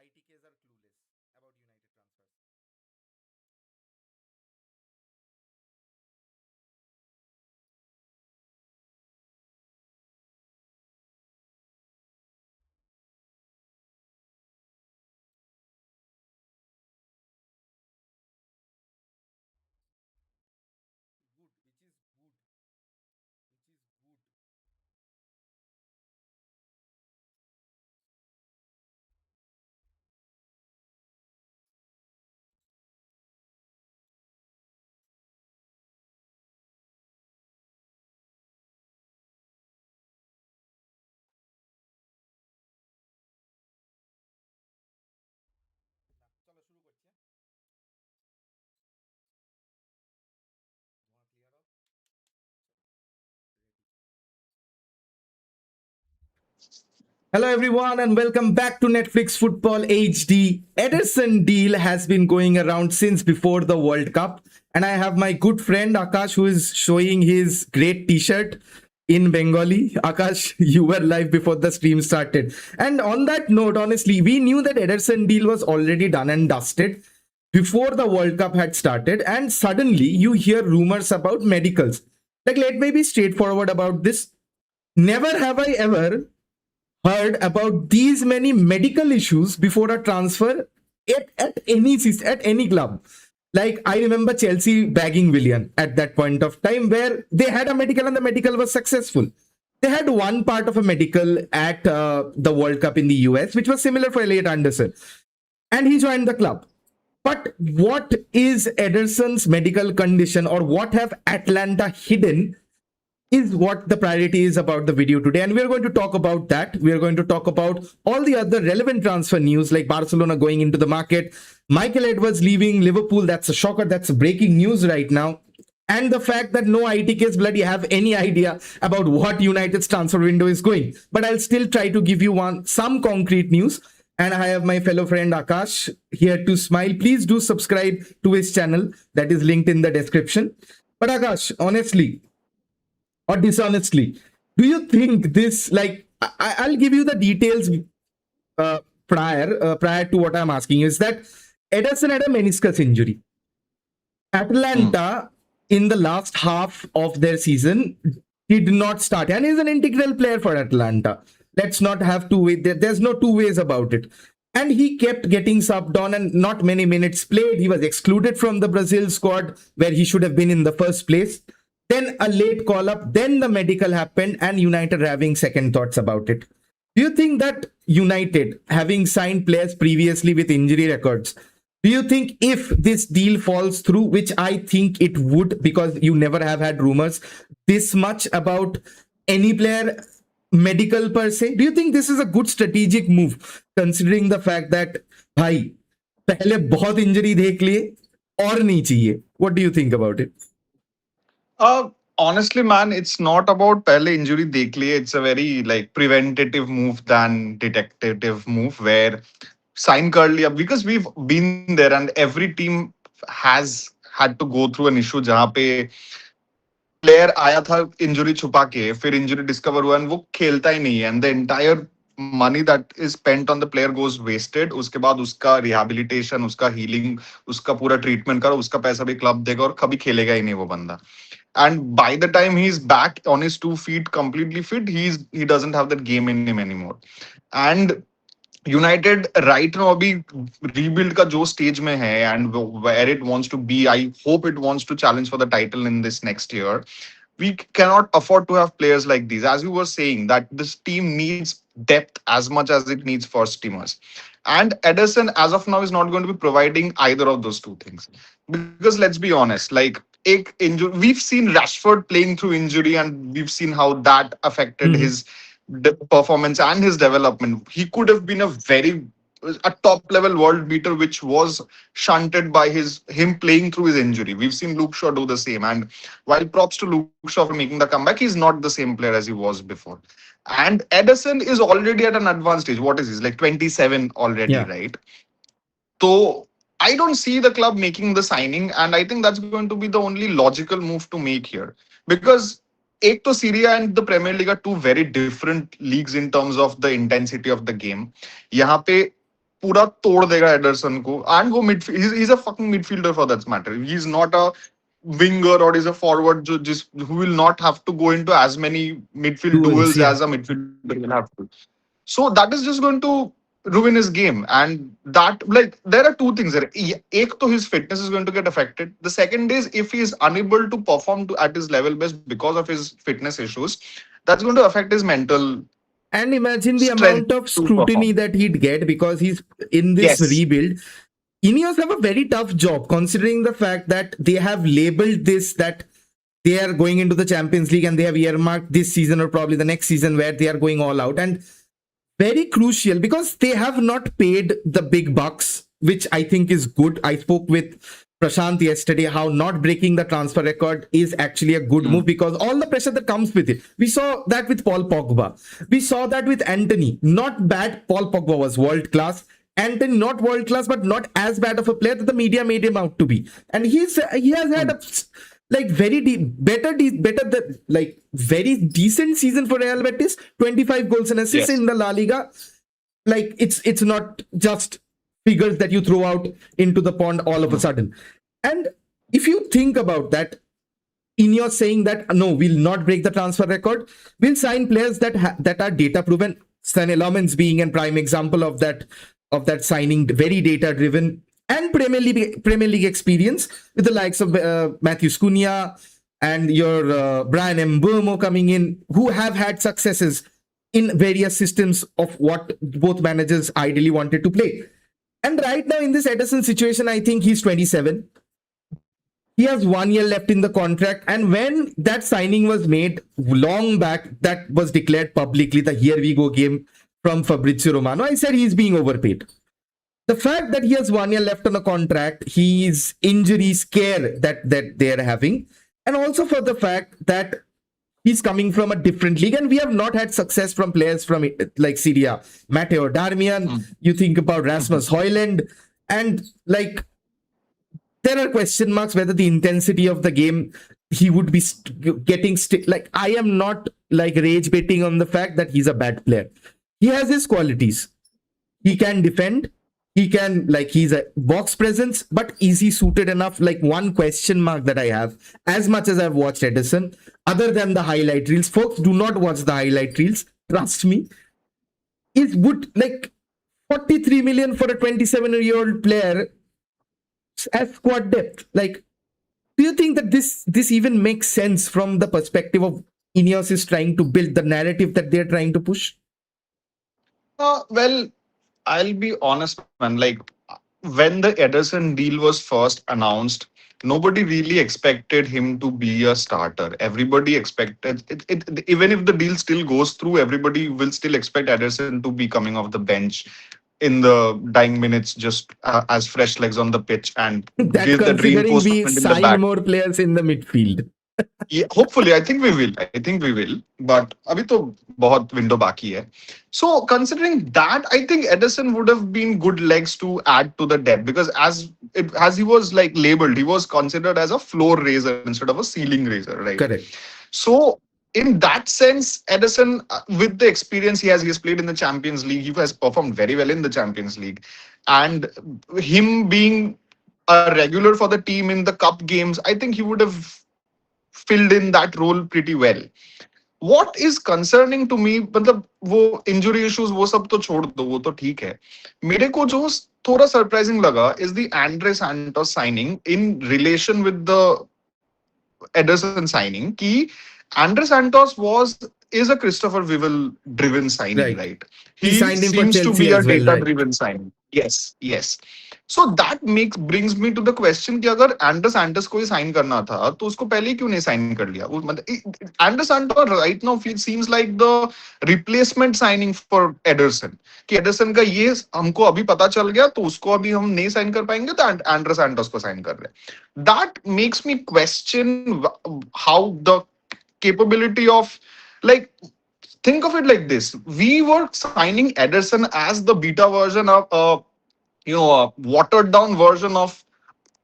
ITKs are clueless about United transfers. Good, which is good, which is good. না চলো শুরু করছি, হ্যাঁ? ধোঁয়া clear of. Hello, everyone, and welcome back to Netflix Football HD. Ederson deal has been going around since before the World Cup, and I have my good friend Akash who is showing his great T-shirt in Bengali. Akash, you were live before the stream started, and on that note, honestly, we knew that Ederson deal was already done and dusted before the World Cup had started, and suddenly you hear rumors about medicals. Like, let me be straightforward about this. Never have I ever heard about these many medical issues before a transfer at any club. Like I remember Chelsea bagging Willian at that point of time where they had a medical and the medical was successful. They had one part of a medical at the World Cup in the US, which was similar for Elliot Anderson, and he joined the club. But what is Ederson's medical condition, or what have Atlanta hidden, is what the priority is about the video today. And we are going to talk about that. We are going to talk about all the other relevant transfer news, like Barcelona going into the market, Michael Edwards leaving Liverpool. That's a shocker. That's breaking news right now. And the fact that no ITKs bloody have any idea about what United's transfer window is going. But I'll still try to give you some concrete news. And I have my fellow friend Akash here to smile. Please do subscribe to his channel. That is linked in the description. But Akash, honestly, or dishonestly, do you think this, like, I'll give you the details prior to what I'm asking, is that Ederson had a meniscus injury. Atlanta in the last half of their season did not start, and he's an integral player for Atlanta. Let's not have two ways. There's no two ways about it. And he kept getting subbed on and not many minutes played. He was excluded from the Brazil squad where he should have been in the first place. Then a late call up, then the medical happened, and United are having second thoughts about it. Do you think that United, having signed players previously with injury records, do you think if this deal falls through, which I think it would, because you never have had rumors this much about any player medical per se, do you think this is a good strategic move, considering the fact that, bhai, पहले बहुत injury देख लिए और नहीं चाहिए? What do you think about it? Honestly, man, it's not about pehle injury dekh liye. It's a very like preventative move than detective move where sign kar liya because we've been there and every team has had to go through an issue जहाँ पे player आया था injury छुपा के फिर injury discover हुआ and वो खेलता ही नहीं है and the entire money that is spent on the player goes wasted. उसके बाद उसका रिहैबिलिटेशन उसका हीलिंग उसका पूरा ट्रीटमेंट करो उसका पैसा भी क्लब देगा और कभी खेलेगा ही नहीं वो बंदा. And by the time he's back on his 2 feet completely fit, he doesn't have that game in him anymore. And United right now अभी रीबिल्ड का जो स्टेज में है and where it wants to be I hope it wants to challenge for the title in this next year. We cannot afford to have players like these. As you were saying, that this team needs depth as much as it needs first teamers. And Ederson, as of now, is not going to be providing either of those two things. Because let's be honest, like we've seen Rashford playing through injury, and we've seen how that affected his performance and his development. He could have been a top level world beater, which was shunted by him playing through his injury. We've seen Luke Shaw do the same, and while props to Luke Shaw for making the comeback, he's not the same player as he was before. And Ederson is already at an advanced stage. What is he? Like 27 already, Yeah. right? So I don't see the club making the signing, and I think that's going to be the only logical move to make here. Because एक तो Serie A and the Premier League are two very different leagues in terms of the intensity of the game. यहाँ पे पूरा तोड़ देगा Anderson को and वो midfield he is a fucking midfielder for that matter he is not a winger or is a forward जो जिस who will not have to go into as many midfield Duels, duels yeah. as a midfielder will have to. So that is just going to ruin his game. And that like there are two things there. Ek to his fitness is going to get affected. The second is if he is unable to perform at his level best because of his fitness issues, that's going to affect his mental And imagine the strength amount of to scrutiny perform. that he'd get because he's in this Yes. rebuild. Ineos have a very tough job considering the fact that they have labeled this that they are going into the Champions League and they have earmarked this season or probably the next season where they are going all out. And very crucial because they have not paid the big bucks, which I think is good. I spoke with Prashant yesterday how not breaking the transfer record is actually a good move because all the pressure that comes with it. We saw that with Paul Pogba. We saw that with Anthony. Not bad. Paul Pogba was world class. Anthony not world class, but not as bad of a player that the media made him out to be. And he has had a like very better than like very decent season for Real Betis. 25 goals and assists Yes. in the La Liga. Like it's not just figures that you throw out into the pond all of a sudden. And if you think about that, in your saying that no, we'll not break the transfer record, we'll sign players that are data proven. Stan Elements being a prime example of that signing, very data driven and Premier League experience with the likes of Matthew Cunha and your Brian Mbeumo coming in, who have had successes in various systems of what both managers ideally wanted to play. And right now in this Ederson situation, I think he's 27. He has 1 year left in the contract. And when that signing was made long back, that was declared publicly, the here we go game from Fabrizio Romano, I said he's being overpaid. The fact that he has 1 year left on a contract, his injury scare that they're having, and also for the fact that he's coming from a different league, and we have not had success from players from like Syria, Matteo Darmian. You think about Rasmus Højlund, and like there are question marks whether the intensity of the game he would be getting like I am not like rage baiting on the fact that he's a bad player. He has his qualities. He can defend. He can like he's a box presence, but is he suited enough? Like one question mark that I have, as much as I've watched Ederson, other than the highlight reels, folks do not watch the highlight reels. Trust me, is would like 43 million for a 27-year-old player as squad depth. Like, do you think that this even makes sense from the perspective of Ineos is trying to build the narrative that they're trying to push? Well, I'll be honest, man. Like when the Ederson deal was first announced, nobody really expected him to be a starter. Everybody expected it. Even if the deal still goes through, everybody will still expect Ederson to be coming off the bench in the dying minutes, just as fresh legs on the pitch and That's give that considering we reinforcement in the sign back. more players in the midfield. Yeah, hopefully, I think we will. I think we will. But अभी तो बहुत window बाकी है. So considering that, I think Ederson would have been good legs to add to the depth because as he was like labeled, he was considered as a floor raiser instead of a ceiling raiser, right? Correct. So in that sense, Ederson, with the experience he has played in the Champions League. He has performed very well in the Champions League, and him being a regular for the team in the cup games, I think he would have filled in that role pretty well. What is concerning to me, मतलब वो injury issues वो सब तो छोड़ दो, वो तो ठीक है. मेरे को जो थोड़ा surprising लगा is the Andre Santos signing in relation with the Ederson signing. कि Andre Santos is a Christopher Vivel driven signing, Right. right? He He signed him for seems to Chelsea be a as well, data right? driven signing. Yes, yes. So that brings me to the question कि अगर ender सैंटस को ही sign करना था तो उसको पहले ही क्यों नहीं साइन कर लिया. वो मतलब Ander Santos right now seems like the replacement signing for Ederson कि एडरसन का ये हमको अभी पता चल गया तो उसको अभी हम नहीं साइन कर पाएंगे तो एंडर सैंटस को साइन कर रहे हैं. That makes me question how the capability of like think of it like this. We were signing Ederson as the beta version of a watered down version of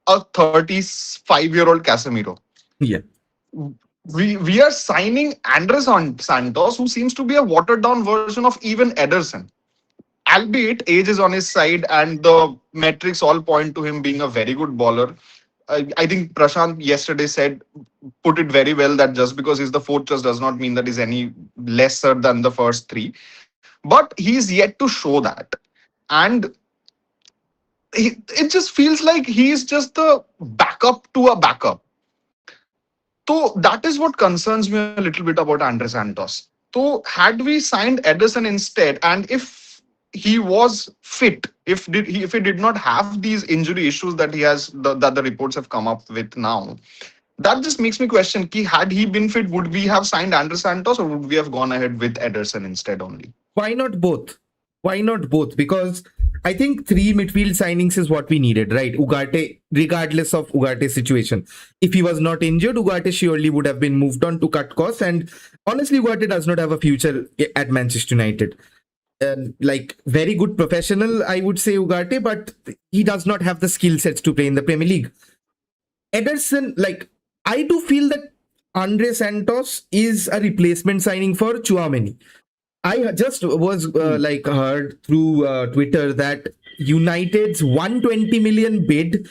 a 35-year-old Casemiro. Yeah. We are signing Andres Santos, who seems to be a watered down version of even Ederson. albeit age is on his side and the metrics all point to him being a very good bowler. I think Prashant yesterday put it very well that just because he's the fourth choice does not mean that he's any lesser than the first three. But he's yet to show that. And it just feels like he's just the backup to a backup. So that is what concerns me a little bit about Andre Santos. So had we signed Ederson instead, and if he was fit, if he did not have these injury issues that he has, that the reports have come up with now, that just makes me question: ki, had he been fit, would we have signed Andre Santos, or would we have gone ahead with Ederson instead only? Why not both? Why not both? Because I think three midfield signings is what we needed, right? Ugarte, regardless of Ugarte's situation. If he was not injured, Ugarte surely would have been moved on to cut costs. And honestly, Ugarte does not have a future at Manchester United. Like, very good professional, I would say, Ugarte, but he does not have the skill sets to play in the Premier League. Ederson, like, I do feel that Andre Santos is a replacement signing for Chouameni. I just was heard through Twitter that United's 120 million bid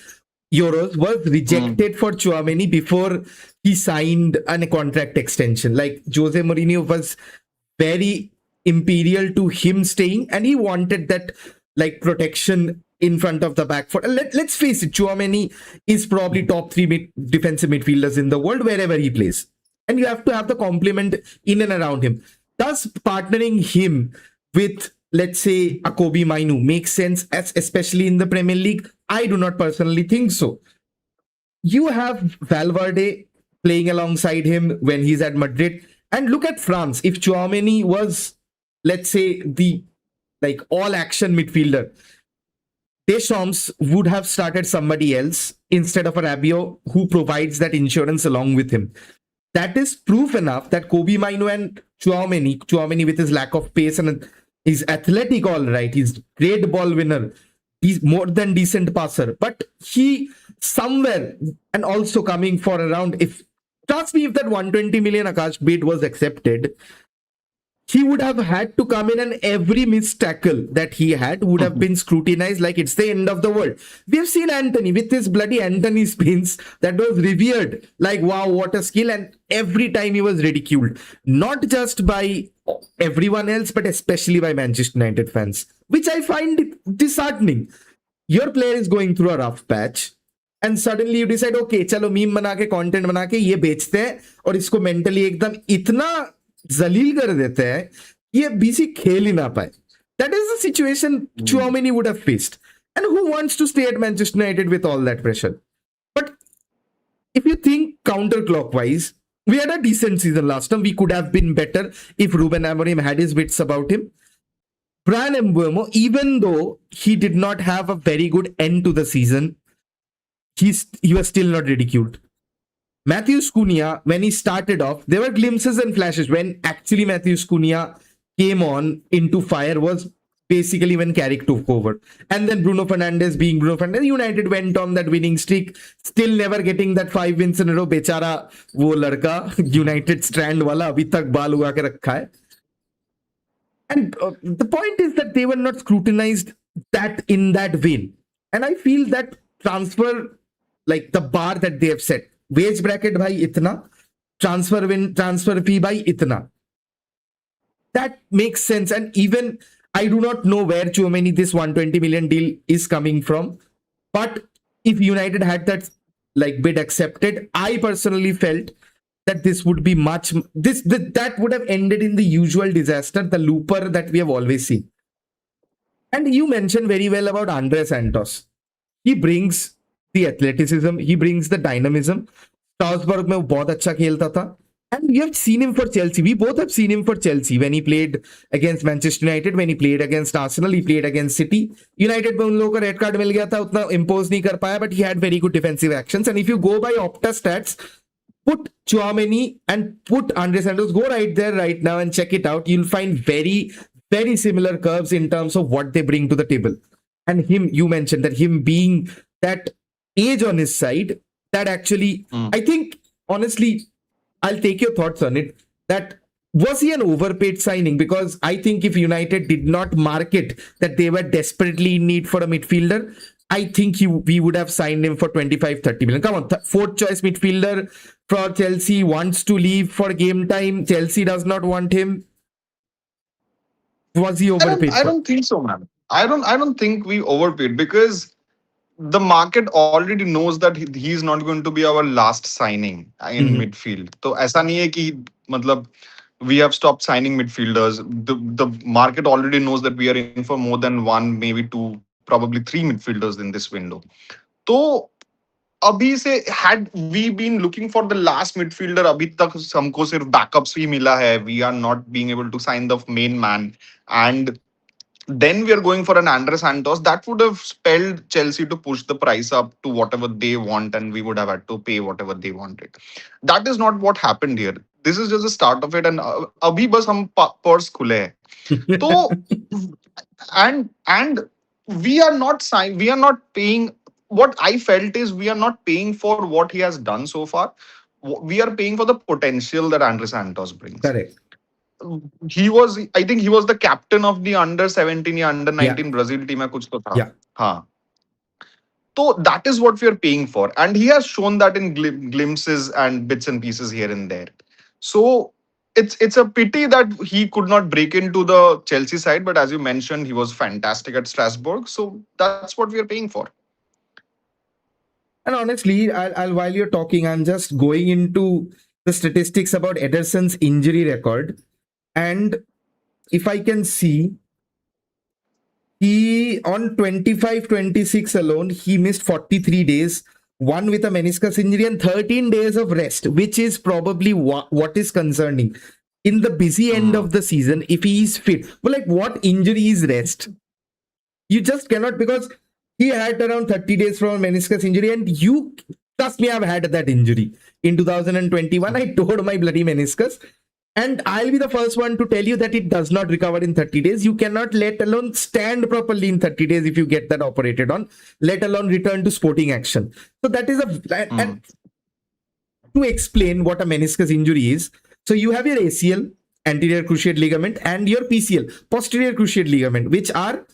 euros was rejected for Chouameni before he signed a contract extension. Like, Jose Mourinho was very imperial to him staying, and he wanted that like protection in front of the back foot. Let's face it, Chouameni is probably top three defensive midfielders in the world wherever he plays, and you have to have the complement in and around him. Does partnering him with, let's say, a Kobe Mainu make sense, especially in the Premier League? I do not personally think so. You have Valverde playing alongside him when he's at Madrid. And look at France. If Chouameni was, let's say, the like all-action midfielder, Deschamps would have started somebody else instead of a Rabiot who provides that insurance along with him. That is proof enough that Kobe Mainu and Chouameni with his lack of pace and he's athletic, all right. He's great ball winner. He's more than decent passer. But he somewhere, and also coming for around, if trust me, if that 120 million Akash bid was accepted, he would have had to come in, and every missed tackle that he had would have been scrutinized like it's the end of the world. We've seen Anthony with his bloody Anthony spins that was revered. Like, wow, what a skill. And every time he was ridiculed. Not just by everyone else, but especially by Manchester United fans, which I find disheartening. Your player is going through a rough patch, and suddenly you decide, okay, chalo meme बना के content बना के ये बेचते हैं और इसको mentally एकदम इतना जलील कर देते हैं ये बीसी खेल ही ना पाए. That is the situation Chouameni would have faced. And who wants to stay at Manchester United with all that pressure? But if you think counterclockwise, we had a decent season last time. We could have been better if Ruben Amorim had his wits about him. Brian Mbeumo, even though he did not have a very good end to the season, he was still not ridiculed. Matthews Cunha, when he started off, there were glimpses and flashes. When actually Matthews Cunha came on into fire was basically when Carrick took over. And then Bruno Fernandes being Bruno Fernandes, United went on that winning streak, still never getting that 5 wins in a row. Bechara, wo ladka, United strand wala, abhi tak baal uga ke rakha hai. And the point is that they were not scrutinized that in that vein. And I feel that transfer, like the bar that they have set, wage bracket bhai itna, transfer fee bhai itna. That makes sense. And even I do not know where Chouameni this 120 million deal is coming from. But if United had that like bid accepted, I personally felt that this would be that would have ended in the usual disaster, the looper that we have always seen. And you mentioned very well about Andre Santos. He brings the athleticism, he brings the dynamism. Strasbourg में वो बहुत अच्छा खेलता था. And you have seen him for Chelsea. We both have seen him for Chelsea when he played against Manchester United, when he played against Arsenal, he played against City. United में उन लोगों को रेड कार्ड मिल गया था, उतना impose नहीं कर पाया, but he had very good defensive actions. And if you go by Opta stats, put Chouameni and put Andre Santos, go right there right now and check it out. You'll find very, very similar curves in terms of what they bring to the table. And him, you mentioned that him being that age on his side, that actually, I think, honestly, I'll take your thoughts on it, that Was he an overpaid signing? Because I think if United did not market that they were desperately in need for a midfielder, I think we would have signed him for 25-30 million. Come on, fourth choice midfielder for Chelsea wants to leave for game time. Chelsea does not want him. Was he overpaid I for? don't think so, man. I don't think we overpaid because the market already knows that he is not going to be our last signing in Mhm. midfield. So ऐसा नहीं है कि मतलब we have stopped signing midfielders. The market already knows that we are in for more than one, maybe two, probably three midfielders in this window. तो अभी से had we been looking for the last midfielder, अभी तक हमको सिर्फ backups ही मिला है. We are not being able to sign the main man, and then we are going for an Andre Santos. That would have spelled Chelsea to push the price up to whatever they want, and we would have had to pay whatever they wanted. That is not what happened here. This is just the start of it, and अभी बस हम purse खुले हैं. तो and we are not we are not paying. What I felt is we are not paying for what he has done so far. We are paying for the potential that Andre Santos brings. Correct. He was, I think he was the captain of the under 17 या under Yeah. 19 Brazil team है कुछ तो था. Yeah. हाँ. So that is what we are paying for, and he has shown that in glimpses and bits and pieces here and there. So it's a pity that he could not break into the Chelsea side, but as you mentioned, he was fantastic at Strasbourg. So that's what we are paying for. And honestly, while you're talking, I'm just going into the statistics about Ederson's injury record. And if I can see, he on 25-26 alone, he missed 43 days, one with a meniscus injury and 13 days of rest, which is probably what is concerning. In the busy end of the season, if he is fit, but like what injury is rest? You just cannot, because he had around 30 days from a meniscus injury, and you trust me, I've had that injury. In 2021, I tore my bloody meniscus. And I'll be the first one to tell you that it does not recover in 30 days. You cannot, let alone stand properly in 30 days if you get that operated on, let alone return to sporting action. So that is and to explain what a meniscus injury is. So you have your ACL, anterior cruciate ligament, and your PCL, posterior cruciate ligament, which are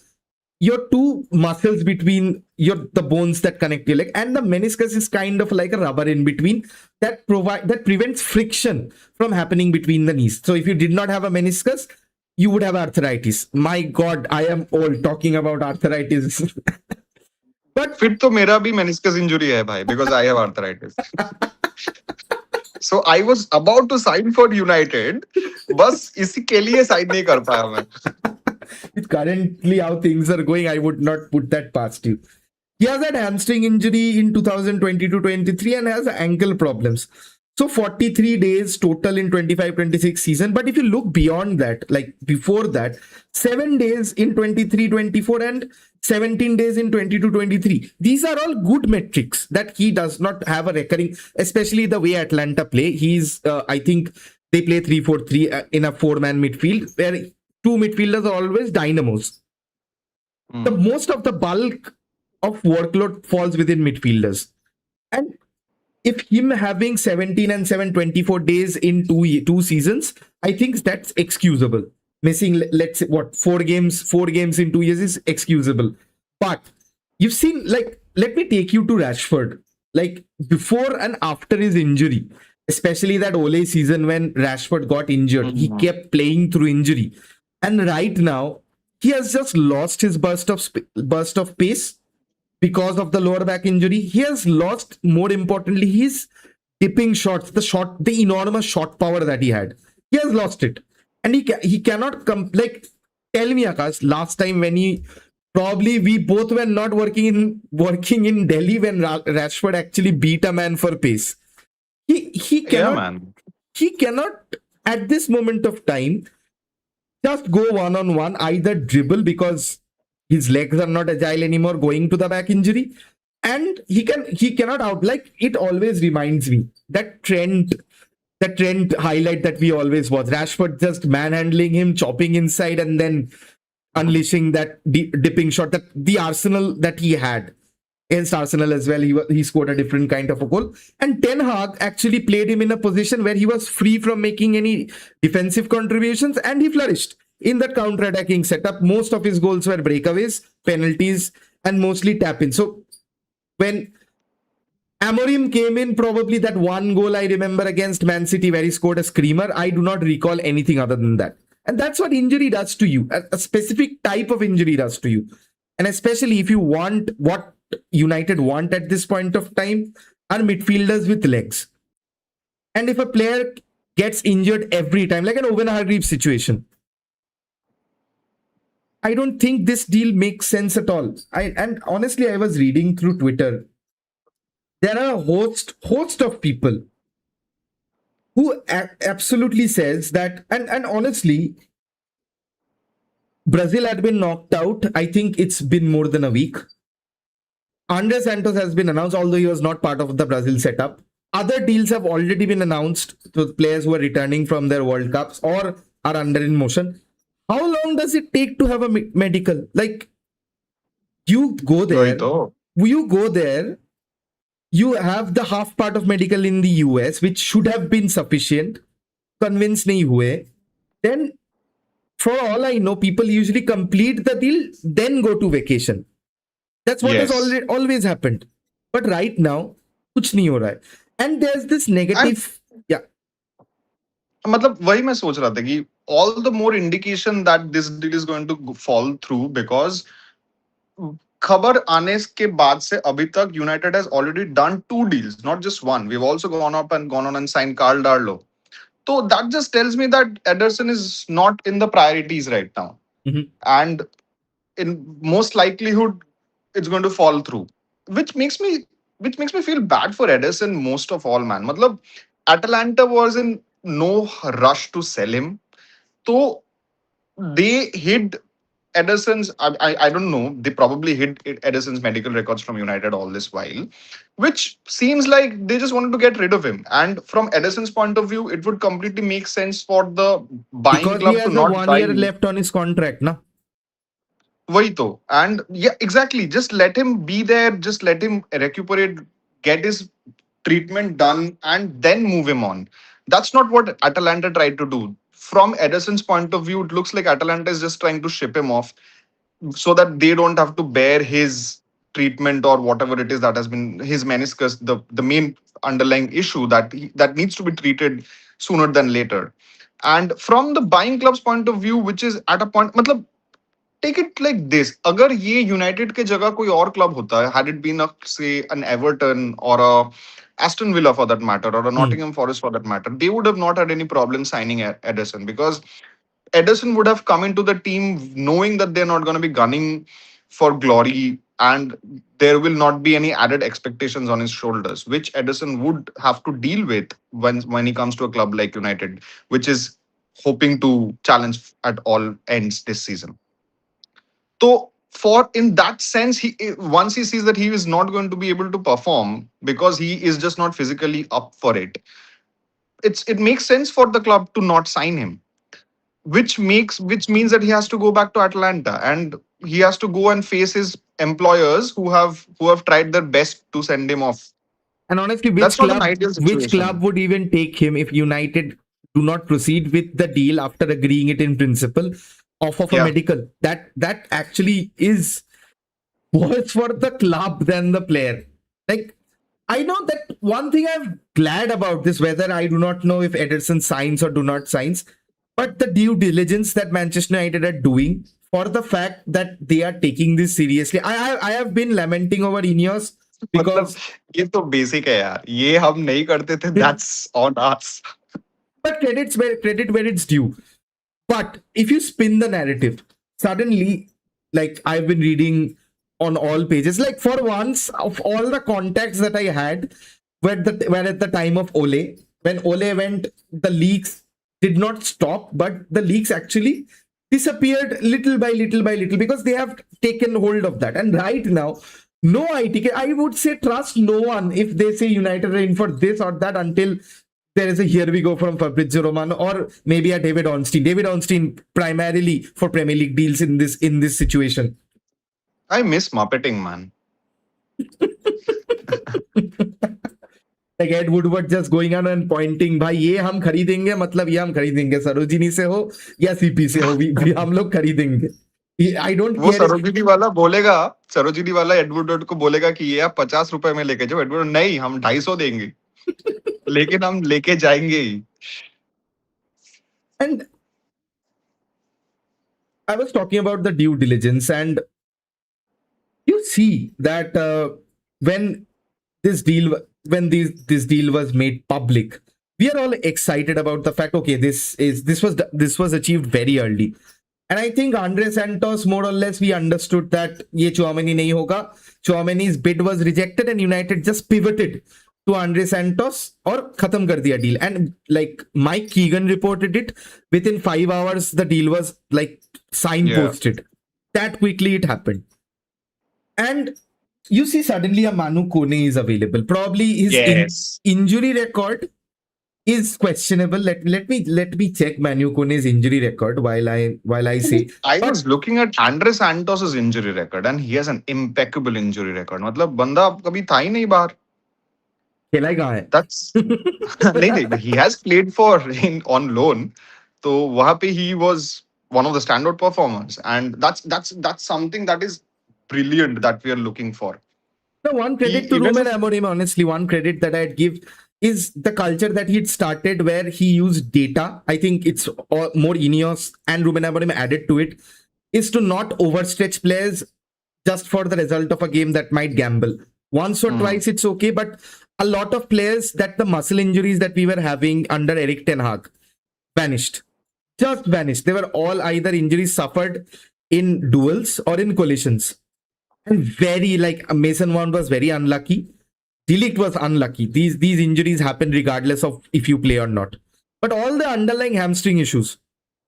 your two muscles between the bones that connect your leg, and the meniscus is kind of like a rubber in between that prevents friction from happening between the knees. So if you did not have a meniscus, you would have arthritis. My God, I am old talking about arthritis. But फिर तो मेरा भी meniscus injury है भाई, because I have arthritis. So I was about to sign for United, बस इसी के लिए sign नहीं कर पाया मैं. With currently how things are going, I would not put that past you. He has had hamstring injury in 2022-23 and has ankle problems. So 43 days total in 25-26 season. But if you look beyond that, like before that, 7 days in 23-24 and 17 days in 22-23. These are all good metrics that he does not have a recurring, especially the way Atlanta play. He's, I think they play 3-4-3 in a 4-man midfield where two midfielders are always dynamos. The most of the bulk of workload falls within midfielders. And if him having 17 and 7, 24 days in two seasons, I think that's excusable. Missing, let's say, what, four games in 2 years is excusable. But you've seen, like, let me take you to Rashford. Like, before and after his injury, especially that Ole season when Rashford got injured, he kept playing through injury. And right now, he has just lost his burst of pace because of the lower back injury. He has lost, more importantly, his dipping shots, the enormous shot power that he had. He has lost it. And he cannot like, tell me, Akash, last time when we both were not working in Delhi when Rashford actually beat a man for pace. He cannot at this moment of time just go one-on-one, either dribble because his legs are not agile anymore going to the back injury, and he cannot out. Like, it always reminds me that Trent highlight that we always watch, Rashford just manhandling him, chopping inside, and then unleashing that dipping shot, that the arsenal that he had. Against Arsenal as well, he scored a different kind of a goal. And Ten Hag actually played him in a position where he was free from making any defensive contributions, and he flourished in that counter-attacking setup. Most of his goals were breakaways, penalties, and mostly tap-in. So when Amorim came in, probably that one goal I remember against Man City where he scored a screamer, I do not recall anything other than that. And that's what injury does to you. A specific type of injury does to you. And especially if you want what United want at this point of time are midfielders with legs. And if a player gets injured every time, like an Owen Hargreaves situation, I don't think this deal makes sense at all. And honestly, I was reading through Twitter. There are a host of people who absolutely says that, and honestly, Brazil had been knocked out. I think it's been more than a week. Andre Santos has been announced, although he was not part of the Brazil setup. Other deals have already been announced to players who are returning from their World Cups or are under in motion. How long does it take to have a medical? Like, you go there, you have the half part of medical in the US, which should have been sufficient. Convince nahi hue. Then, for all I know, people usually complete the deal, then go to vacation. That's what has always happened. But right now, kuch nahi ho raha hai. And there's this negative. मतलब वही मैं सोच रहा था कि all the more indication that this deal is going to fall through because खबर आने के बाद से अभी तक United has already done 2 deals, not just one. We've also gone on and signed Carl Darlow. So that just tells me that Ederson is not in the priorities right now. Mm-hmm. And in most likelihood, it's going to fall through. Which makes me feel bad for Ederson most of all, man. Matlab, Atalanta was in no rush to sell him. So they hid Ederson's, I don't know, they probably hid Ederson's medical records from United all this while, which seems like they just wanted to get rid of him. And from Ederson's point of view, it would completely make sense for the buying because club he has to not 1 buy year him. left on his contract, na? वही तो. And yeah, exactly. Just let him be there. Just let him recuperate, get his treatment done, and then move him on. That's not what Atalanta tried to do. From Ederson's point of view, it looks like Atalanta is just trying to ship him off so that they don't have to bear his treatment or whatever it is that has been his meniscus, the main underlying issue that needs to be treated sooner than later. And from the buying club's point of view, which is at a point, matlab, take it like this. अगर ये United के जगह कोई और club होता है, had it been a say an Everton or a Aston Villa for that matter or a Nottingham Forest for that matter, they would have not had any problem signing Ederson because Ederson would have come into the team knowing that they're not going to be gunning for glory and there will not be any added expectations on his shoulders, which Ederson would have to deal with when he comes to a club like United, which is hoping to challenge at all ends this season. So for in that sense, he once he sees that he is not going to be able to perform because he is just not physically up for it, it makes sense for the club to not sign him, which means that he has to go back to Atlanta and he has to go and face his employers who have tried their best to send him off. And honestly, That's not an ideal which club situation. would even take him if United do not proceed with the deal after agreeing it in principle off of a Yeah. medical? That actually is worse for the club than the player. Like, I know that one thing I'm glad about this, whether I do not know if Ederson signs or do not signs, but the due diligence that Manchester United are doing for the fact that they are taking this seriously. I have been lamenting over Ineos मतलब because ये तो basic है यार, ये हम नहीं करते थे. That's on us. but credit where it's due. But if you spin the narrative, suddenly, like I've been reading on all pages, like for once, of all the contacts that I had, were at the time of Ole, when Ole went, the leaks did not stop, but the leaks actually disappeared little by little by little because they have taken hold of that. And right now, no ITK, I would say trust no one if they say United are in for this or that until there is a here we go from Fabrizio Romano or maybe a David Ornstein. David Ornstein primarily for Premier League deals in this situation. I miss Muppeting, man. Like Ed Woodward just going on and pointing, भाई ये हम खरीदेंगे, मतलब ये हम खरीदेंगे, सरोजिनी से हो या सीपी से हो, हम लोग खरीदेंगे. I don't वो care if सरोजिनी वाला एडवर्ड को बोलेगा कि ये आप 50 रुपए में लेके जाओ, एडवर्ड नहीं हम 250 देंगे, लेकिन हम लेके जाएंगे ही. and I was talking about the due diligence, and you see that when this deal this deal was made public, we are all excited about the fact, okay, this was achieved very early. And I think Andre Santos, more or less, we understood that ye Chouameni nahi hoga. Chouameni's bid was rejected, and United just pivoted to Andre Santos or khatam kar diya deal. And like Mike Keegan reported it, within 5 hours the deal was like signposted. That quickly it happened. And you see, suddenly a Manu Kone is available. Probably his Yes. injury record is questionable. Let me check Manu Kone's injury record while I say. I But was looking at Andre Santos's injury record, and he has an impeccable injury record. मतलब बंदा कभी था ही नहीं बाहर. खेला ही कहाँ है? That's नहीं, he has played for in on loan. तो वहाँ पे he was one of the standout performers, and that's something that is brilliant that we are looking for. No, one He credit to even Ruben Amorim, honestly, one credit that I'd give is the culture that he'd started where he used data. I think it's more Ineos and Ruben Amorim added to it, is to not overstretch players just for the result of a game that might gamble. Once or twice, it's okay, but a lot of players that the muscle injuries that we were having under Eric Ten Hag vanished. Just vanished. They were all either injuries suffered in duels or in collisions. And very like Mason Mount was very unlucky. Delict was unlucky. These injuries happen regardless of if you play or not. But all the underlying hamstring issues.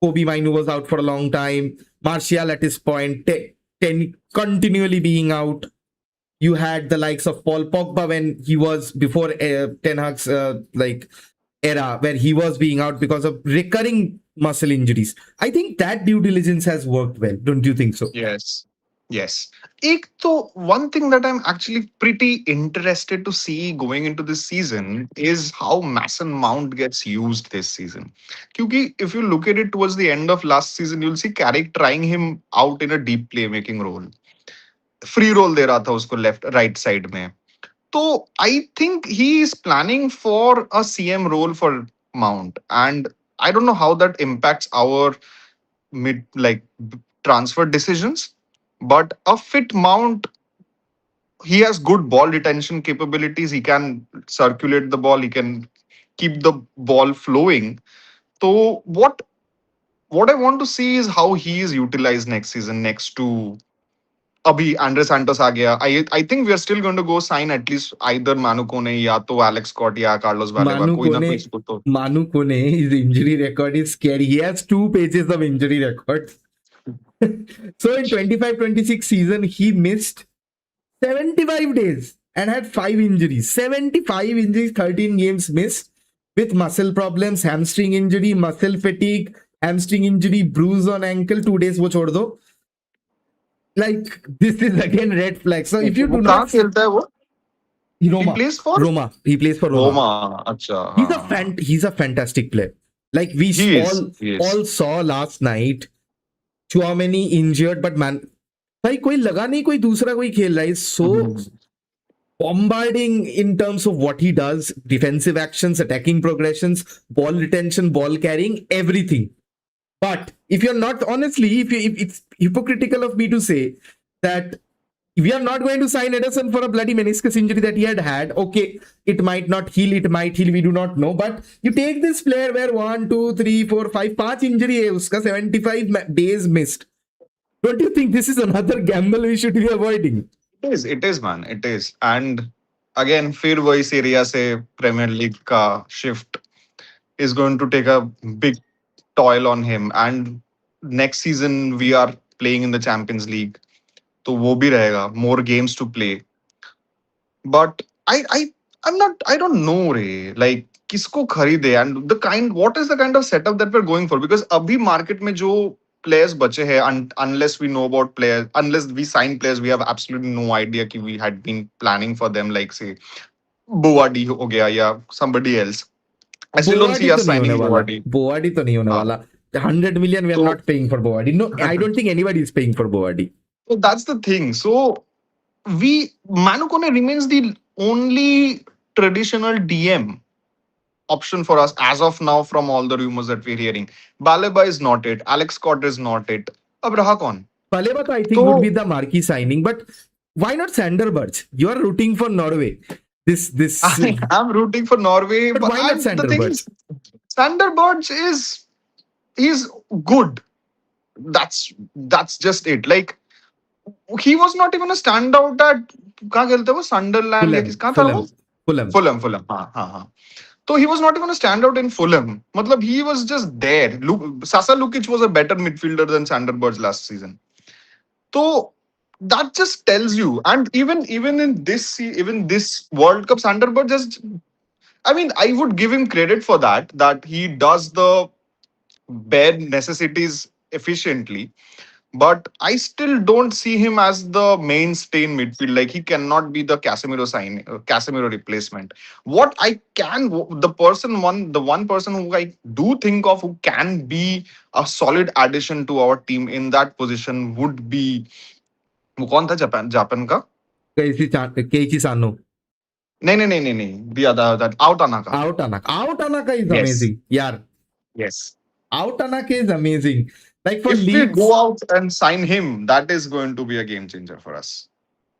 Kobe Mainu was out for a long time. Martial at his point, continually being out. You had the likes of Paul Pogba when he was before Ten Hag's like era, where he was being out because of recurring muscle injuries. I think that due diligence has worked well. Don't you think so? yes, yes. एक तो one thing that I'm actually pretty interested to see going into this season is how Mason Mount gets used this season. क्योंकि if you look at it towards the end of last season, you'll see Carrick trying him out in a deep playmaking role. Free role दे रहा था उसको left right side में. So I think he is planning for a CM role for Mount, and I don't know how that impacts our mid transfer decisions. But a fit Mount, he has good ball retention capabilities. He can circulate the ball. He can keep the ball flowing. So what I want to see is how he is utilized next season next to अभी Andre Santos आ गया. I think we are still going to go sign at least either Manu Kone या तो Alex Scott या Carlos Baleba, Manu कोई ना Kone, कोई इसको तो. Manu Kone, his injury record is scary. He has 2 pages of injury record. So in 25-26 season, he missed 75 days and had 5 injuries. 75 injuries, 13 games missed with muscle problems, hamstring injury, muscle fatigue, hamstring injury, bruise on ankle. 2 days wo chhod do. Like this is again red flag. So if you वो do कहाँ not खेलता है वो? He Roma, plays for Roma, he plays for Roma. Roma. अच्छा He's a हाँ. he's a fantastic player. Like we He is. all He is. all saw last night. Chouameni injured, but man, भाई कोई लगा नहीं कोई दूसरा कोई खेल रहा है. So bombarding in terms of what he does, defensive actions, attacking progressions, ball retention, ball carrying, everything. But if you're not, honestly, if it's hypocritical of me to say that we are not going to sign Ederson for a bloody meniscus injury that he had. Okay, it might not heal, it might heal, we do not know. But you take this player where 1, 2, 3, 4, 5, 5 injury hai uska, 75 days missed. Don't you think this is another gamble we should be avoiding? It is man, it is. And again फिर वही Syria से premiere league का shift is going to take a big toil on him. And next season we are playing in the Champions League. तो वो भी रहेगा, more games to play. But I don't know रे, like किसको खरीदे and the kind, what is the kind of setup that we're going for, because अभी market में जो players bache hai, unless we know about players, unless we sign players, we have absolutely no idea कि we had been planning for them, like say Bowadi ho gaya ya somebody else. I still don't बोवाडी see तो us नहीं होने signing वाला. Bowadi. बोवाडी तो नहीं होने हाँ, वाला. 100 million we are so not paying for बोवाडी. No, I don't think anybody is paying for बोवाडी. so that's the thing. So we Manu Kone remains the only traditional DM option for us as of now from all the rumors that we're hearing. Baleba is not it. Alex Scott is not it. Ab raha kaun? Paleva to I think would be So the marquee signing, but why not Sander Berge? You are rooting for Norway. This I am rooting for Norway, but but why not the Sander thing Berge? is, Sander Burge is he's good. That's just it. Like he was not even a standout at कहाँ खेलते वो Sunderland या Fulham, किस कहाँ था वो Fulham, Fulham. Fulham हाँ हाँ हाँ. So he was not even a standout in Fulham. मतलब he was just there. Sasa Lukic was a better midfielder than Sander Burge last season. So that just tells you. And even in even this World Cup, Sander Burge just. I mean, I would give him credit for that. That he does the bare necessities efficiently. But I still don't see him as the mainstay in midfield. Like he cannot be the Casemiro replacement. What I can, the one person who I do think of who can be a solid addition to our team in that position would be वो कौन था Japan का Keiichi Sano. नहीं the other that out Anaka. Out Anaka is Yes. amazing. Yeah. Yes. Out Anaka is amazing. Like for If we Leeds, go out and sign him, that is going to be a game changer for us.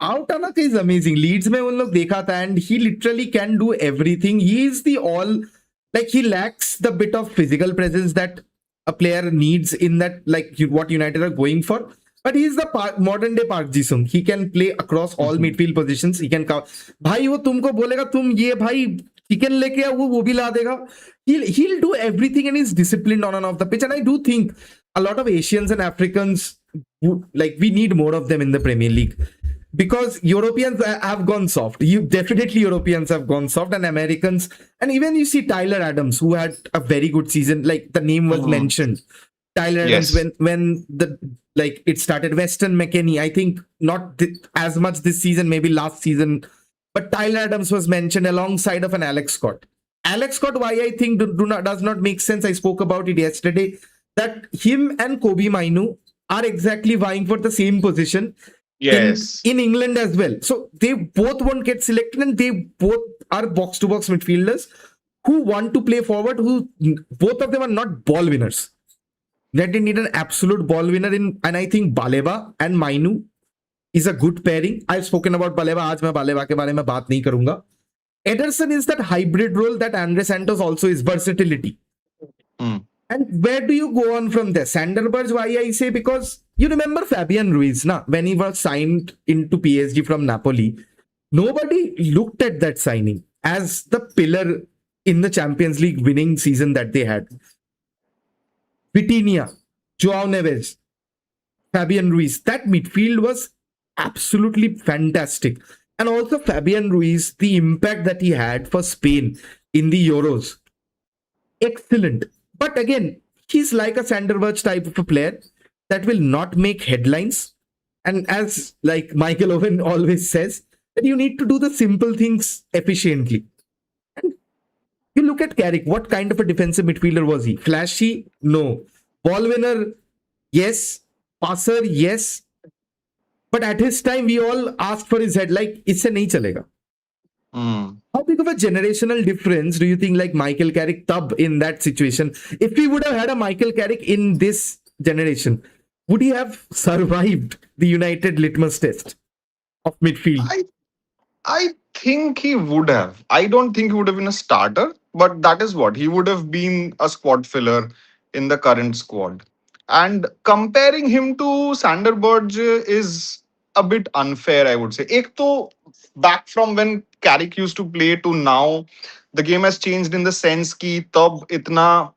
Out Anaka is amazing. Leeds में उन लोग देखा था and he literally can do everything. He is the all, like he lacks the bit of physical presence that a player needs in that, like what United are going for. But he is the modern day Park Ji-sung. He can play across all midfield positions. He can cover. भाई वो तुमको बोलेगा तुम ये भाई chicken लेके आओ वो भी ला देगा. He'll do everything and he's disciplined on and off the pitch. And I do think a lot of Asians and Africans, like we need more of them in the Premier League. Because Europeans have gone soft. Europeans have gone soft, and Americans, and even you see Tyler Adams, who had a very good season. Like the name was mentioned, Tyler Adams Yes. when the like it started. Weston McKennie, I think not as much this season, maybe last season, but Tyler Adams was mentioned alongside of an Alex Scott. Alex Scott, why I think does not make sense. I spoke about it yesterday that him and Kobe Mainu are exactly vying for the same position Yes. in England as well. So they both won't get selected and they both are box to box midfielders who want to play forward, who both of them are not ball winners. That they need an absolute ball winner in, and I think Baleba and Mainu is a good pairing. I've spoken about Baleba. आज मैं Baleba के बारे में बात नहीं करूंगा. Ederson is that hybrid role that Andre Santos also is, versatility. And where do you go on from there? Sander Berge, why I say, because you remember Fabian Ruiz, na, when he was signed into PSG from Napoli, nobody looked at that signing as the pillar in the Champions League winning season that they had. Vitinha, Joao Neves, Fabian Ruiz, that midfield was absolutely fantastic. And also Fabian Ruiz, the impact that he had for Spain in the Euros, excellent. But again, he's like a Sander Berge type of a player that will not make headlines. And as like Michael Owen always says, that you need to do the simple things efficiently. And you look at Carrick, what kind of a defensive midfielder was he? Flashy? No. Ball winner? Yes. Passer? Yes. But at his time, we all asked for his head, like, isse nahi chalega. How big of a generational difference do you think like Michael Carrick tub in that situation? If we would have had a Michael Carrick in this generation, would he have survived the United litmus test of midfield? I think he would have. I don't think he would have been a starter, but that is what he would have been, a squad filler in the current squad. And comparing him to Sander Burge is a bit unfair, I would say. Ek to back from when Carrick used to play to now, the game has changed in the sense कि तब इतना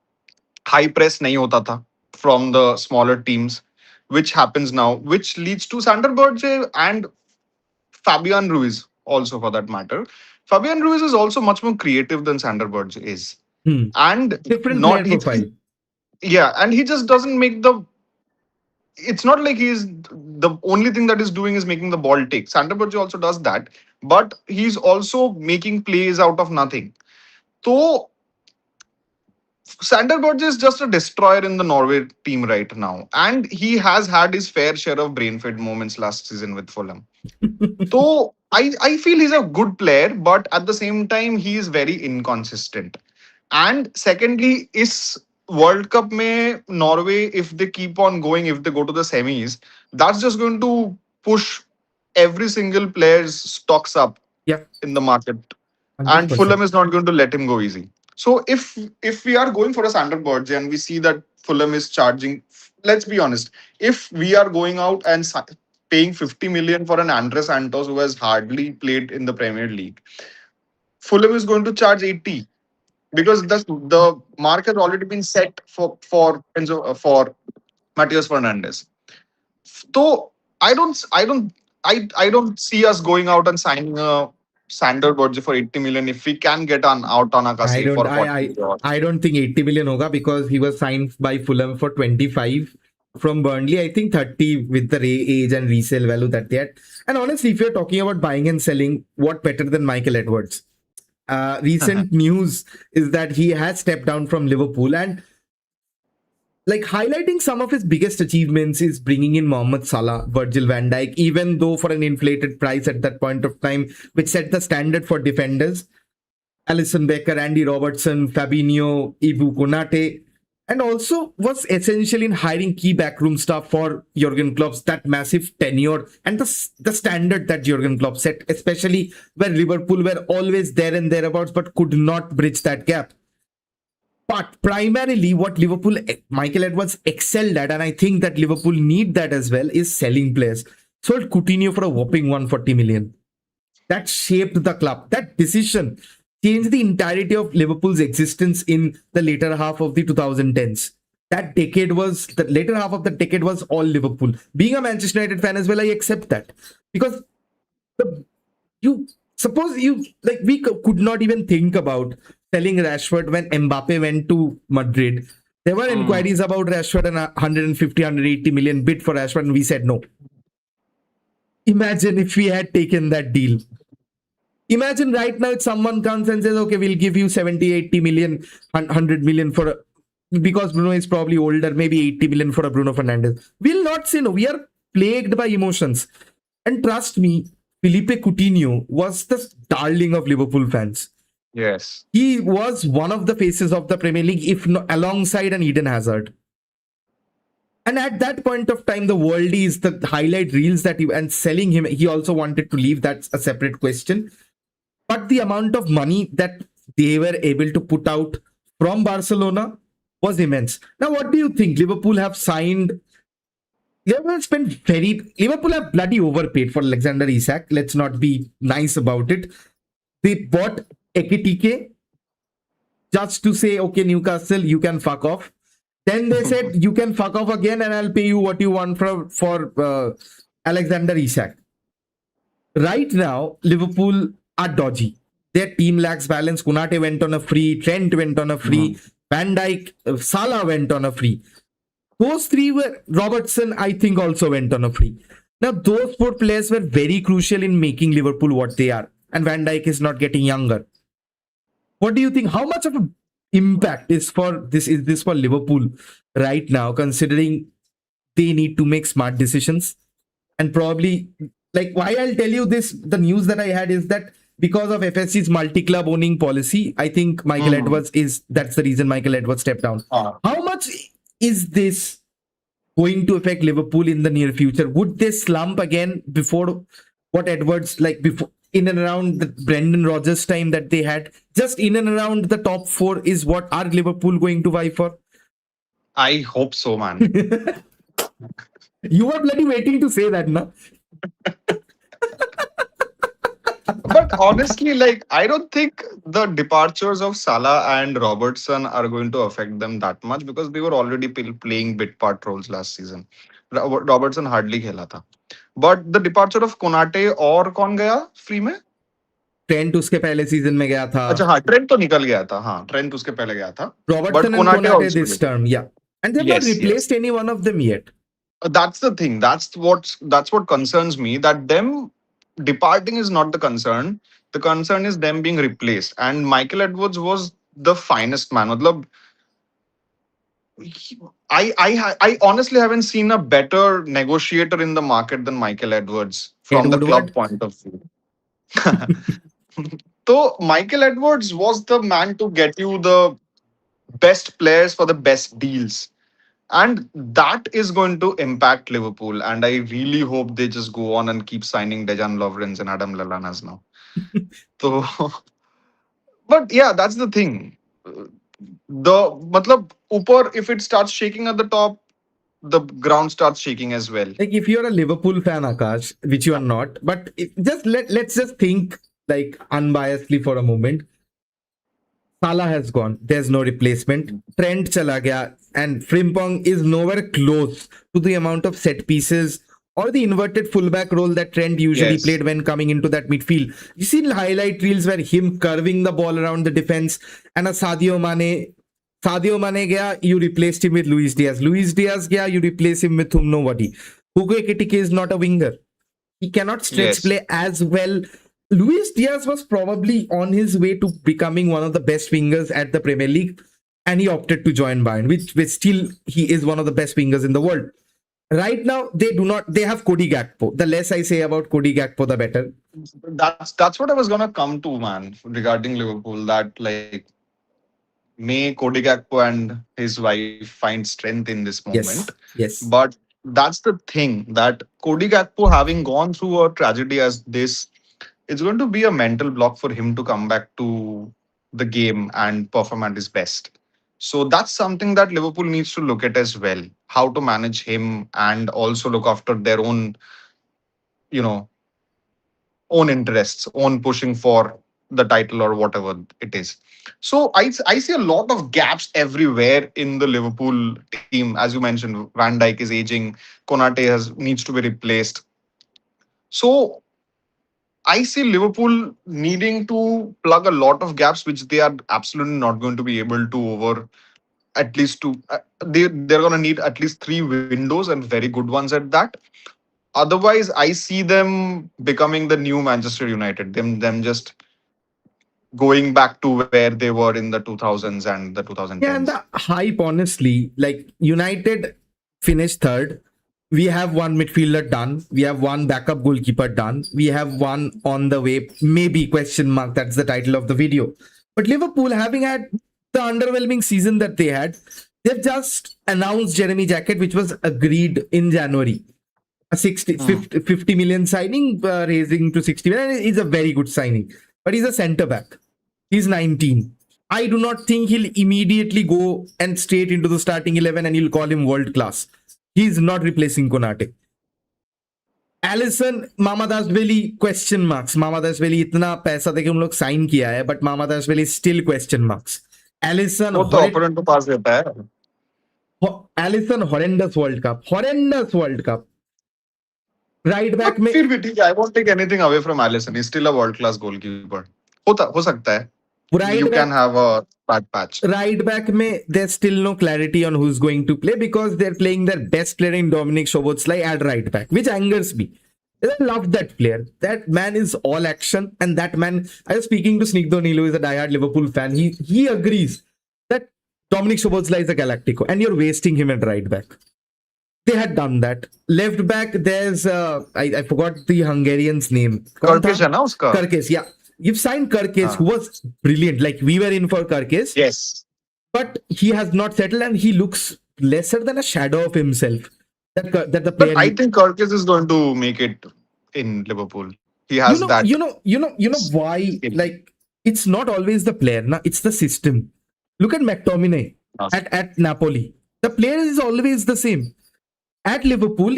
high press नहीं होता था from the smaller teams, which happens now, which leads to Sander Burge and Fabian Ruiz also for that matter. Fabian Ruiz is also much more creative than Sander Burge is. And Different not player profile. yeah, and he just doesn't make the it's not like he's the only thing that he's doing is making the ball tick. Sander Berge also does that, but he's also making plays out of nothing. So Sander Berge is just a destroyer in the Norway team right now, and he has had his fair share of brain fade moments last season with Fulham. So I feel he's a good player, but at the same time he is very inconsistent. And secondly, is World Cup में Norway, if they keep on going, if they go to the semis, that's just going to push every single player's stocks up Yeah, in the market, and 100%. Fulham is not going to let him go easy. So if we are going for a Sander Berge and we see that Fulham is charging, let's be honest, if we are going out and paying 50 million for an Andre Santos who has hardly played in the Premier League, Fulham is going to charge 80 because the mark has already been set for Matheus Fernandes. So I don't see us going out and signing a Sander Berge for 80 million if we can get an out on I Akasi don't for I 40 I or I don't think 80 million hoga because he was signed by Fulham for 25 from Burnley. I think 30 with the age and resale value that they had. And honestly, if you're talking about buying and selling, what better than Michael Edwards? Recent news is that he has stepped down from Liverpool, and like highlighting some of his biggest achievements is bringing in Mohamed Salah, Virgil van Dijk, even though for an inflated price at that point of time, which set the standard for defenders. Alisson Becker, Andy Robertson, Fabinho, Ibu Konate, and also was essential in hiring key backroom staff for Jurgen Klopp's that massive tenure and the standard that Jurgen Klopp set, especially where Liverpool were always there and thereabouts but could not bridge that gap. But primarily, what Liverpool, Michael Edwards excelled at, and I think that Liverpool need that as well, is selling players. Sold Coutinho for a whopping 140 million. That shaped the club. That decision changed the entirety of Liverpool's existence in the later half of the 2010s. The later half of the decade was all Liverpool. Being a Manchester United fan as well, I accept that because the, you suppose you like we could not even think about selling Rashford when Mbappe went to Madrid. There were inquiries about Rashford and 150, 180 million bid for Rashford, and we said no. Imagine if we had taken that deal. Imagine right now if someone comes and says, okay, we'll give you 70, 80 million, 100 million for because Bruno is probably older, maybe 80 million for a Bruno Fernandes. We'll not say no. We are plagued by emotions. And trust me, Felipe Coutinho was the darling of Liverpool fans. yes. He was one of the faces of the Premier League, if not alongside an Eden Hazard. And at that point of time, the worldies, the highlight reels that and selling him, he also wanted to leave. That's a separate question. But the amount of money that they were able to put out from Barcelona was immense. Now, what do you think? Liverpool have bloody overpaid for Alexander Isak. Let's not be nice about it. They bought Ekitike just to say, okay, Newcastle, you can fuck off. Then they said, you can fuck off again and I'll pay you what you want for Alexander Isak. Right now, Liverpool are dodgy. Their team lacks balance. Konate went on a free. Trent went on a free. Van Dijk, Salah went on a free. Those three were, Robertson, I think, also went on a free. Now, those four players were very crucial in making Liverpool what they are. And Van Dijk is not getting younger. What do you think? How much of an impact is this for Liverpool right now, considering they need to make smart decisions? And probably, like, why I'll tell you this, the news that I had is that because of FSG's multi-club owning policy, I think that's the reason Michael Edwards stepped down. How much is this going to affect Liverpool in the near future? Would they slump again before what Edwards, like before, in and around the Brendan Rodgers time that they had, just in and around the top four is what are Liverpool going to vie for? I hope so, man. You were bloody waiting to say that, na? But honestly, like, I don't think the departures of Salah and Robertson are going to affect them that much because they were already playing bit part roles last season. Robertson hardly खेला था. But the departure of Konate और कौन गया free में? Trent उसके पहले season में गया था. अच्छा हाँ, ट्रेंट तो निकल गया था. हाँ, ट्रेंट उसके पहले गया था. Robertson and Konate this term, yeah. And they've not replaced any one of them yet. That's the thing. That's what concerns me. That them departing is not the concern. The concern is them being replaced. And Michael Edwards was the finest man. Matlab, I honestly haven't seen a better negotiator in the market than Michael Edwards Ed from the club Woodward. point of view. So Michael Edwards was the man to get you the best players for the best deals. And that is going to impact Liverpool. And I really hope they just go on and keep signing Dejan Lovren and Adam Lallanas now. So, but yeah, that's the thing. The matlab, upar, if it starts shaking at the top, the ground starts shaking as well. Like if you're a Liverpool fan, Akash, which you are not, but just let's just think like unbiasedly for a moment. Salah has gone. There's no replacement. Trent chala gaya, and Frimpong is nowhere close to the amount of set pieces or the inverted fullback role that Trent usually Yes. played when coming into that midfield. You see highlight reels where him curving the ball around the defense and a Sadio Mane. Sadio Mane gaya, you replaced him with Luis Diaz. Luis Diaz gaya, you replace him with whom nobody. Hugo Ekitike is not a winger. He cannot stretch Yes. play as well. Luis Diaz was probably on his way to becoming one of the best wingers at the Premier League, and he opted to join Bayern, which still he is one of the best wingers in the world. Right now, they do not. They have Cody Gakpo. The less I say about Cody Gakpo, the better. That's what I was gonna come to, man, regarding Liverpool. That like may Cody Gakpo and his wife find strength in this moment. Yes, yes. But that's the thing that Cody Gakpo having gone through a tragedy as this, it's going to be a mental block for him to come back to the game and perform at his best. So that's something that Liverpool needs to look at as well. How to manage him and also look after their own, you know, own interests, own pushing for the title or whatever it is. So I see a lot of gaps everywhere in the Liverpool team. As you mentioned, Van Dijk is aging, Konate has needs to be replaced. So I see Liverpool needing to plug a lot of gaps, which they are absolutely not going to be able to over at least two. They're going to need at least three windows and very good ones at that. Otherwise, I see them becoming the new Manchester United. Them just going back to where they were in the 2000s and the Yeah, and 2010s. the hype, honestly, like United finished third. We have one midfielder done. We have one backup goalkeeper done. We have one on the way, maybe question mark. That's the title of the video. But Liverpool, having had the underwhelming season that they had, they've just announced Jeremy Jacket, which was agreed in January. A 50 million signing, raising to 60 million. Is a very good signing. But he's a centre back. He's 19. I do not think he'll immediately go and straight into the starting 11 and you'll call him world class. He's not replacing Konate. Alisson, Mamadashvili, question marks. Mamadashvili इतना पैसा देके हम लोग sign किया है, but Mamadashvili still question marks. Alisson, वो तो opponent को pass देता है. Alisson horrendous World Cup. Horrendous World Cup. Right back में फिर भी ठीक है. I won't take anything away from Alisson. He's still a world class goalkeeper. हो सकता है. You can have a bad patch. Right back में there's still no clarity on who's going to play because they're playing their best player in Dominic Szoboszlai at right back, which angers me. I love that player. That man is all action, and that man. I was speaking to Snigdha Neelu, who is a diehard Liverpool fan. He agrees that Dominic Szoboszlai is a Galactico, and you're wasting him at right back. They had done that. Left back, there's I forgot the Hungarian's name. Kirkish है ना उसका? Kirkish, yeah. You've signed Kirkish, who was brilliant. Like we were in for Kirkish. Yes. But he has not settled and he looks lesser than a shadow of himself. That the player. But I think Kirkish is going to make it in Liverpool. He has that. You know why? Like it's not always the player, na? It's the system. Look at McTominay at Napoli. The player is always the same. At Liverpool,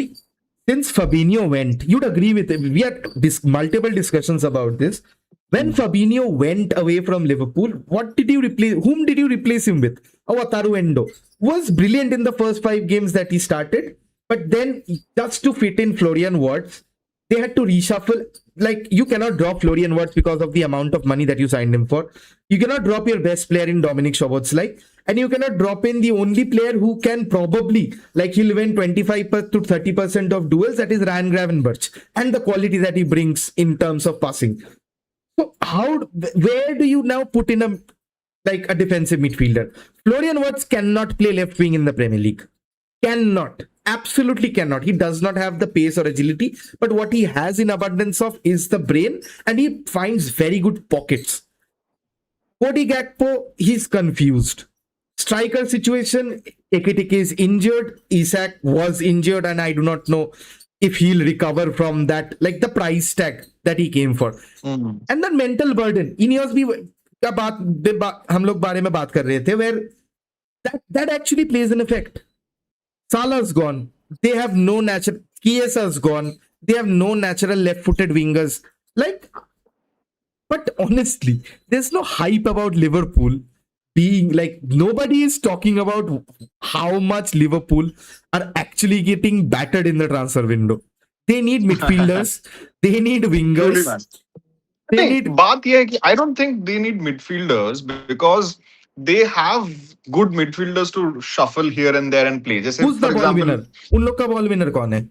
since Fabinho went, you'd agree with him. We had multiple discussions about this. When Fabinho went away from Liverpool, what did you replace? Whom did you replace him with? Wataru Endo was brilliant in the first 5 games that he started, but then just to fit in Florian Wirtz, they had to reshuffle. Like you cannot drop Florian Wirtz because of the amount of money that you signed him for. You cannot drop your best player in Dominic Szoboszlai, and you cannot drop in the only player who can probably, like, he'll win 25 to 30% of duels, that is Ryan Gravenberch, and the quality that he brings in terms of passing. So where do you now put in a defensive midfielder? Florian Wirtz cannot play left wing in the Premier League. Cannot. Absolutely cannot. He does not have the pace or agility, but what he has in abundance of is the brain, and he finds very good pockets. Cody Gakpo, he's confused. Striker situation, Ekitike is injured, Isak was injured, and I do not know if he'll recover from that, like the price tag that he came for. And the mental burden. Ineos भी का हम लोग बारे में बात कर रहे थे, where that actually plays an effect. Salah's gone. They have no natural. Chiesa's gone. They have no natural left-footed wingers. But honestly, there's no hype about Liverpool being like, nobody is talking about how much Liverpool are actually getting battered in the transfer window. They need midfielders. They need wingers. They need. बात ये है कि I don't think they need midfielders because they have good midfielders to shuffle here and there and play. जैसे Who's the for ball example, winner? उन लोग का ball winner कौन है?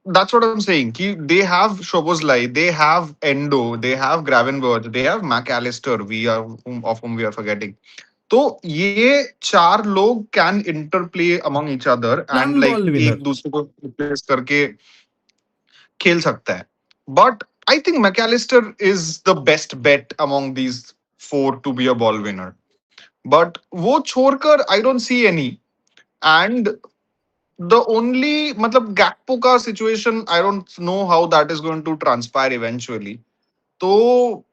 that's what I'm saying. They have Szoboszlai, they have Endo, they have Gravenberch, they have McAllister. Of whom we are forgetting. तो ये चार लोग can interplay among each other and Young like ball winner. एक दूसरे को replace करके खेल सकता है. But I think McAllister is the best bet among these four to be a ball winner. But वो छोड़कर I don't see any. And the only मतलब Gakpo का situation, I don't know how that is going to transpire eventually. So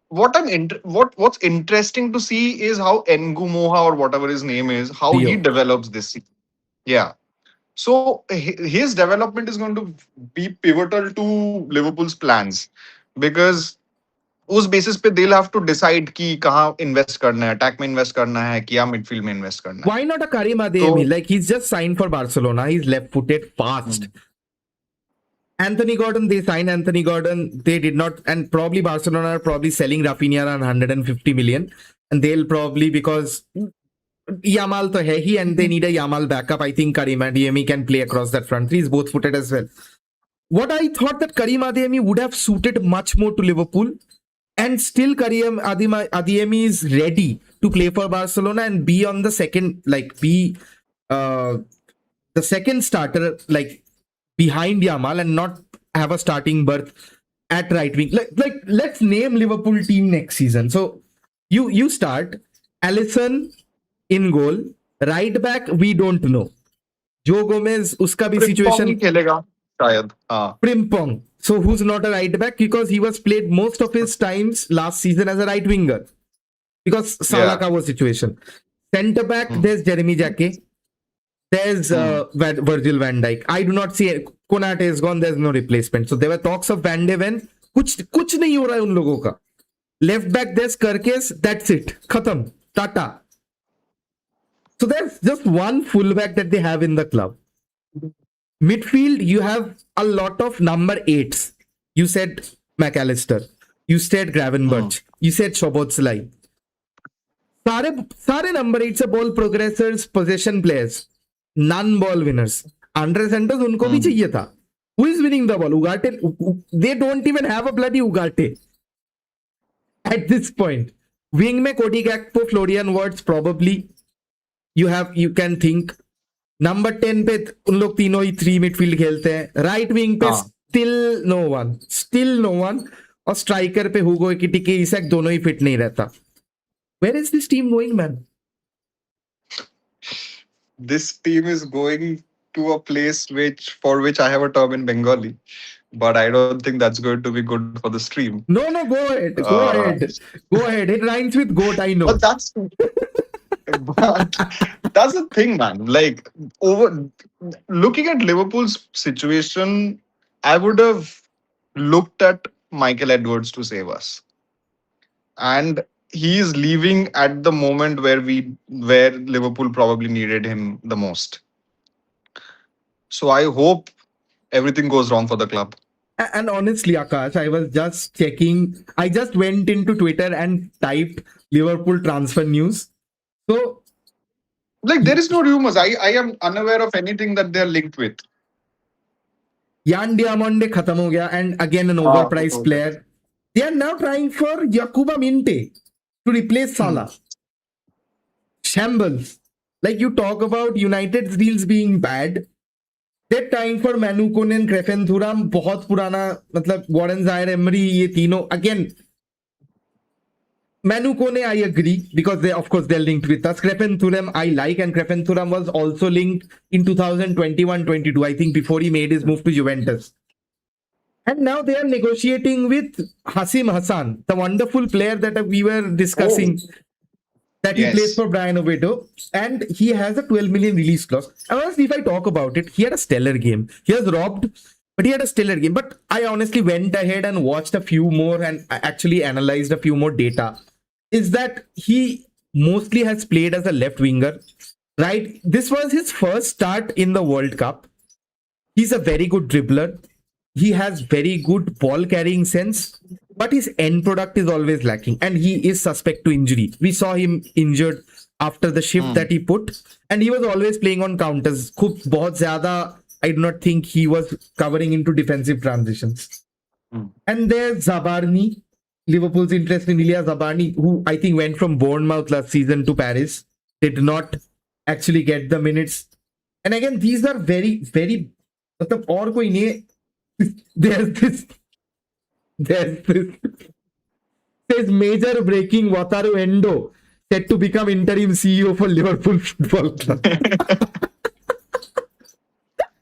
what's interesting to see is how Ngumoha or whatever his name is, how he Theo. develops this season. Yeah. So his development is going to be pivotal to Liverpool's plans because उस basis पे they'll have to decide कि कहाँ invest करना है, attack में invest करना है कि या मिडफील्ड में इन्वेस्ट करना है. Why not a Karim Adeyemi? Like, he's just signed for Barcelona. He's left-footed, fast. Anthony Gordon, they signed Anthony Gordon. They did not, and probably Barcelona are probably selling Rafinha around 150 million. And they'll probably, because Yamal to hai hi, and they need a Yamal backup. I think Karim Adeyemi can play across that front. He's both-footed as well. What I thought that Karim Adeyemi would have suited much more to Liverpool, and still Karim Adeyemi is ready to play for Barcelona and be on the second, the second starter, like behind Yamal, and not have a starting berth at right wing. Like let's name Liverpool team next season. So you start Alisson in goal, right back we don't know. Joe Gomez, uska bhi situation खेलेगा शायद. हाँ. Frimpong. So who's not a right back because he was played most of his times last season as a right winger because Salah ka was situation. Centre back, there's Jeremy Jacquet. There's Virgil van Dijk. I do not see Konate is gone. There's no replacement. So there were talks of Van de Ven. कुछ नहीं हो रहा है उन लोगों का. Left back, there's Kerkez. That's it. Khatam. Tata. So there's just one fullback that they have in the club. Midfield, you have a lot of number 8s. You said McAllister. You said Gravenberch. You said Szoboszlai. सारे number 8s are ball progressors, possession players. None ball winners. Andre Santos, उनको भी चाहिए था. Who is winning the ball? Ugarte. They don't even have a bloody Ugarte. At this point. Wing में Cody Gakpo, Florian Wirtz probably. You can think. Number 10 पे उन लोग तीनों ही 3 midfield खेलते हैं. राइट विंग पे स्टिल नो वन और striker पे हुगो एकिटिके, इसाक दोनों ही फिट नहीं रहता. Where is this team going man? This team is going to a place for which I have a term in Bengali, but I don't think that's going to be good for the stream. No, go ahead. It rhymes with goat, I know. But that's the thing, man. Like, looking at Liverpool's situation, I would have looked at Michael Edwards to save us, and he is leaving at the moment where Liverpool probably needed him the most. So I hope everything goes wrong for the club. And honestly, Akash, I was just checking. I just went into Twitter and typed Liverpool transfer news. So Like there is no rumors. I am unaware of anything that they're linked with. Yan Diamonde khatam ho gaya, and again an overpriced player. They are now trying for Yakuba Minte to replace Salah. Shambles. Like you talk about United's deals being bad. That time for Manu Konen, Crefen Thuram, बहुत पुराना मतलब Warren Zaire Emery ये तीनों again. Manu Kone, I agree because they, of course, they're linked with us. Crefen Thuram, I like, and Crefen Thuram was also linked in 2021-22. I think before he made his move to Juventus. And now they are negotiating with Hasim Hassan, the wonderful player that we were discussing. That he plays for Brian Oviedo, and he has a 12 million release clause. And honestly, if I talk about it, he had a stellar game. He was robbed, but he had a stellar game. But I honestly went ahead and watched a few more and actually analyzed a few more data. Is that he mostly has played as a left winger, right? This was his first start in the World Cup. He's a very good dribbler. He has very good ball carrying sense, but his end product is always lacking, and he is suspect to injury. We saw him injured after the shift that he put, and he was always playing on counters. Khub bahut zyada, I do not think he was covering into defensive transitions. And there's Zabarni, Liverpool's interest in Ilya Zabarni, who I think went from Bournemouth last season to Paris, did not actually get the minutes. And again, these are very, very. मतलब और कोई नहीं है. There's this says major breaking Wataru Endo set to become interim CEO for Liverpool Football Club.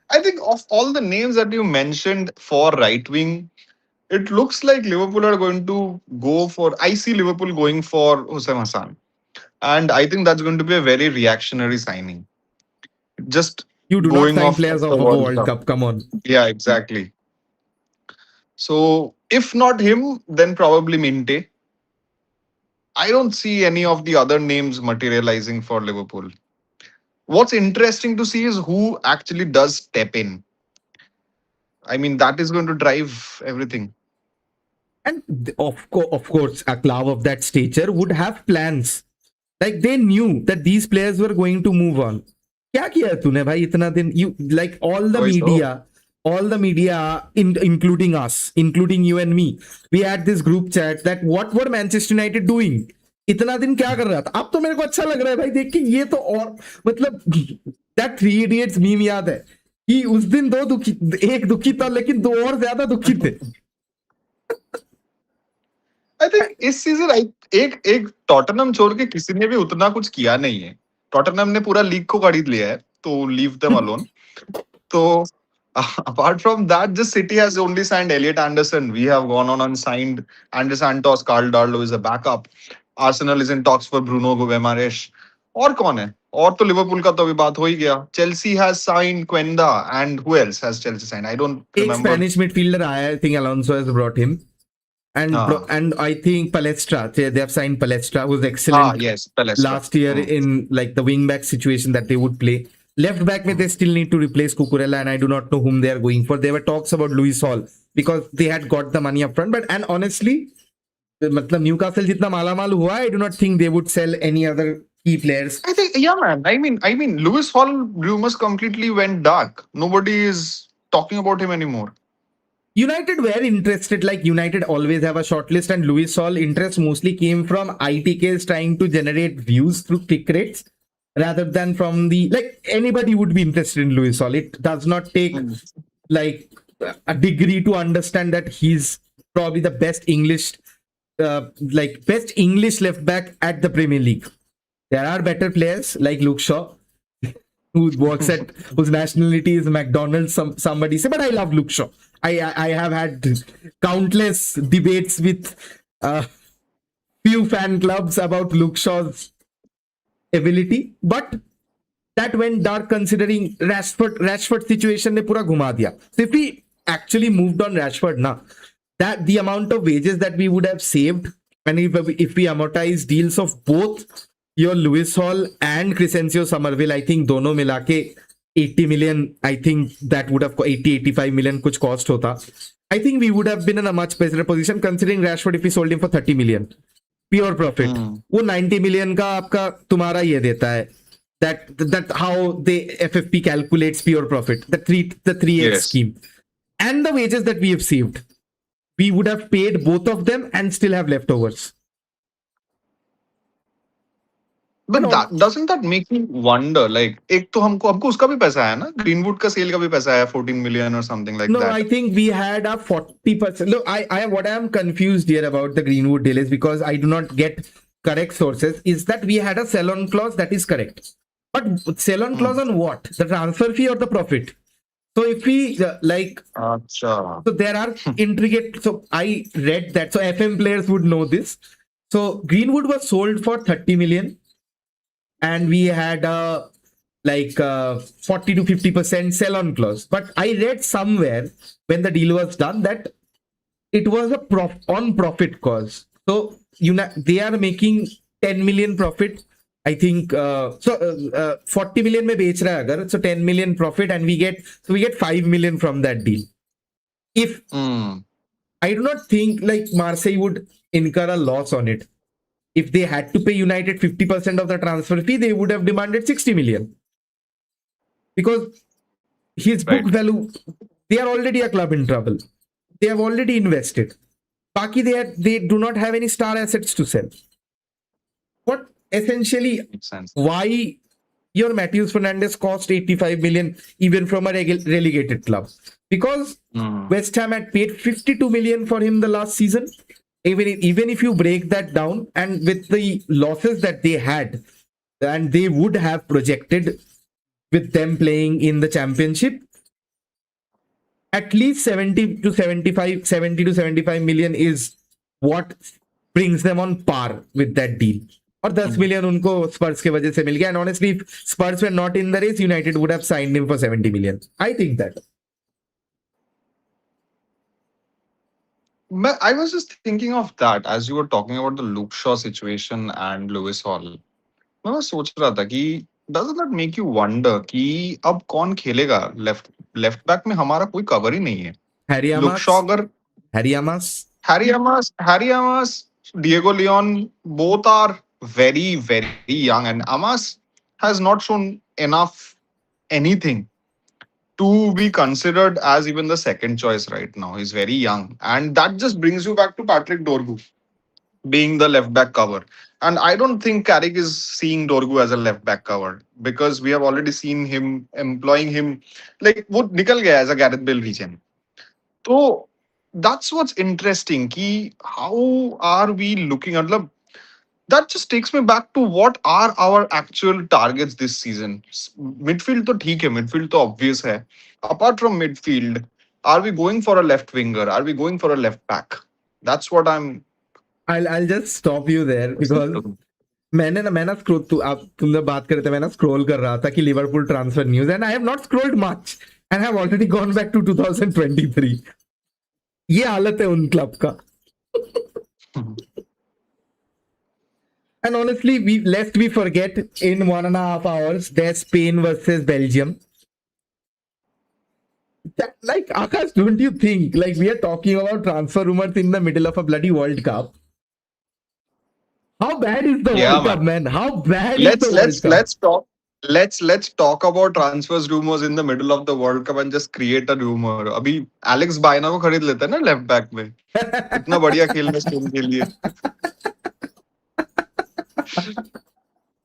I think of all the names that you mentioned for right wing, it looks like Liverpool are going to go for. I see Liverpool going for Hussein Hassan, and I think that's going to be a very reactionary signing. Just You do not going sign off players the off of a World Cup. Come on. Yeah, exactly. So if not him, then probably Minte. I don't see any of the other names materializing for Liverpool. What's interesting to see is who actually does step in. I mean, that is going to drive everything. And of course, a club of that stature would have plans. Like they knew that these players were going to move on. क्या किया तूने भाई इतना दिन? You like all the media, including us, including you and me. We had this group chat that what were Manchester United doing? इतना दिन क्या कर रहा था? अब तो मेरे को अच्छा लग रहा है भाई देख के. ये तो और मतलब that Three Idiots meme याद है कि उस दिन एक दुखी था लेकिन दो और ज्यादा दुखी थे. आई थिंक इस सीजन एक टॉटनहम छोड़ के किसी ने भी उतना कुछ किया नहीं है. टॉटनहम ने पूरा लीग को खरीद लिया है, तो लीव देम अलोन. तो apart from that, just City has only signed Elliot Anderson. We have gone on and signed Andre Santos, Carl Darlow is a backup. Arsenal is in talks for Bruno Guimaraes. और कौन है? और तो Liverpool का तो अभी बात हो ही गया. Chelsea has signed Quenda, and who else has Chelsea signed? I don't एक remember. Spanish midfielder आया, I think Alonso has brought him. And I think Palestra, they have signed Palestra, who's excellent. Yes, Palestra. Last year in like the wing back situation that they would play. Left back, they still need to replace Cucurella, and I do not know whom they are going for. There were talks about Luis Hall because they had got the money up front. And honestly, मतलब Newcastle जितना मालामाल हुआ, I do not think they would sell any other key players. I think, yeah, man. I mean, Lewis Hall rumors completely went dark. Nobody is talking about him anymore. United were interested, like United always have a shortlist, and Luis Hall interest mostly came from ITKs trying to generate views through click rates rather than from the, like anybody would be interested in Luis Hall. It does not take like a degree to understand that he's probably the best English left back at the Premier League. There are better players like Luke Shaw, who works at whose nationality is McDonald's. Somebody say, but I love Luke Shaw. I have had countless debates with few fan clubs about Luke Shaw's ability, but that went dark considering Rashford situation ne pura ghuma diya. So if we actually moved on Rashford now, that the amount of wages that we would have saved, and if we amortize deals of both your Lewis Hall and Crescencio Somerville, I think dono milake 80 million, I think that would have 85 million kuch cost hota. I think we would have been in a much better position considering Rashford if we sold him for 30 million. Pure profit. वो 90 million का आपका तुम्हारा ये देता है. That how the FFP calculates pure profit. The 3x Yes. scheme. And the wages that we have saved. We would have paid both of them and still have leftovers. But No. that doesn't that make me wonder? Like, एक तो हमको उसका भी पैसा है ना, greenwood का cell का भी पैसा है 14 million or something like No, that. I think we had a 40%. Look, what I am confused here about the Greenwood deal is because I do not get correct sources. Is that we had a sell-on clause that is correct, but sell-on clause on what? The transfer fee or the profit? So if we Acha. so there are intricate. So I read that. So FM players would know this. So Greenwood was sold for 30 million, and we had a 40 to 50% sell-on clause. But I read somewhere when the deal was done that it was a on profit clause. So they are making 10 million profit. I think 40 million में बेच रहा है अगर, so 10 million profit, and we get 5 million from that deal. If I do not think like Marseille would incur a loss on it. If they had to pay United 50% of the transfer fee, they would have demanded 60 million. Because his book value, they are already a club in trouble. They have already invested. Baki, they do not have any star assets to sell. What essentially, Makes sense. why your Matheus Fernandes cost 85 million even from a relegated club? Because West Ham had paid 52 million for him the last season. Even if you break that down, and with the losses that they had, and they would have projected with them playing in the championship, at least 70 to 75 million is what brings them on par with that deal. और 10 million उनको Spurs के वजह से मिल गया. And honestly, if Spurs were not in the race, United would have signed him for 70 million. I think that. I was just thinking of that as you were talking about the Luke Shaw situation and Lewis Hall. मैं सोच रहा था कि doesn't that make you wonder कि अब कौन खेलेगा left back में? हमारा कोई कवर ही नहीं है. लुक शॉ अगर Harry Amas, Diego Leon, both are very, very young, and Amas has not shown enough anything to be considered as even the second choice right now. He's very young, and that just brings you back to Patrick Dorgu being the left back cover. And I don't think Carrick is seeing Dorgu as a left back cover because we have already seen him employing him like वो निकल गया as a Gareth Bale region. So that's what's interesting. Ki how are we looking at that just takes me back to what are our actual targets this season. Midfield तो ठीक है, midfield तो obvious है. Apart from midfield, are we going for a left winger? Are we going for a left back? That's what I'll just stop you there because मैंने scroll तुमने बात करे थे, मैंने स्क्रॉल कर रहा था कि Liverpool transfer news, and I have not scrolled much and have already gone back to 2023. ये हालत है उन क्लब का. And honestly, lest we forget, in 1.5 hours, there's Spain versus Belgium. Like, Akash, don't you think, like, we are talking about transfer rumors in the middle of a bloody World Cup? How bad is the World Cup, man? How bad is the World Cup? Let's talk about transfers rumors in the middle of the World Cup and just create a rumor. अभी Alex बायना को खरीद लेते हैं ना left back में. इतना बढ़िया खेल रहा स्पेन के लिए.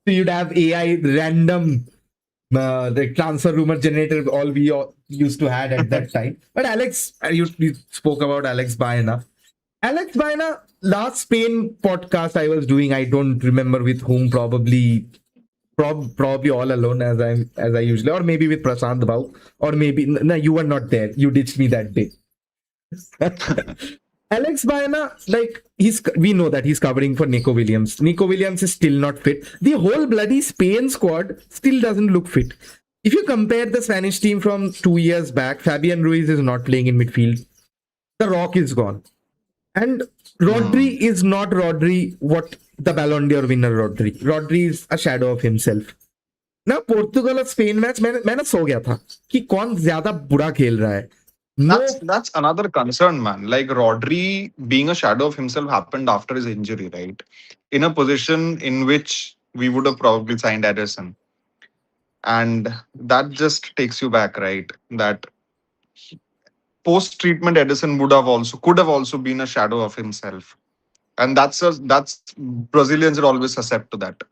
So you'd have AI random the transfer rumor generator, all we used to had at that time. But Alex, you spoke about Alex Baena. Alex Baena, last Spain podcast I was doing, I don't remember with whom, probably all alone as I usually, or maybe with Prashant Bhau, or maybe no, you were not there. You ditched me that day. Alex Baena, like, we know that he's covering for Nico Williams. Nico Williams is still not fit. The whole bloody Spain squad still doesn't look fit. If you compare the Spanish team from 2 years back, Fabian Ruiz is not playing in midfield. The Rock is gone. And Rodri is not Rodri, what the Ballon d'Or winner Rodri. Rodri is a shadow of himself. ना पोर्तुगल और Spain match मैं ना सो गया था कि कौन ज्यादा बुरा खेल रहा है. No. That's another concern, man. Like Rodri being a shadow of himself happened after his injury, right? In a position in which we would have probably signed Ederson. And that just takes you back, right? That post treatment Ederson would have also could have also been a shadow of himself. And that's Brazilians are always susceptible to that.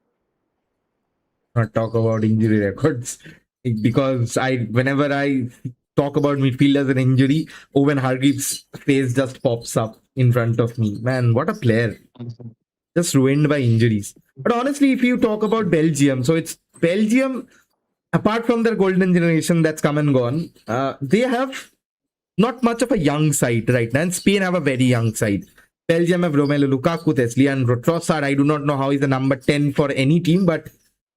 Not talk about injury records because whenever I talk about midfielders and injury, Owen Hargreaves' face just pops up in front of me. Man, what a player! Just ruined by injuries. But honestly, if you talk about Belgium, so it's Belgium. Apart from their golden generation that's come and gone, they have not much of a young side right now. And Spain have a very young side. Belgium have Romelu Lukaku, Teslian Trossard. I do not know how he's the number 10 for any team, but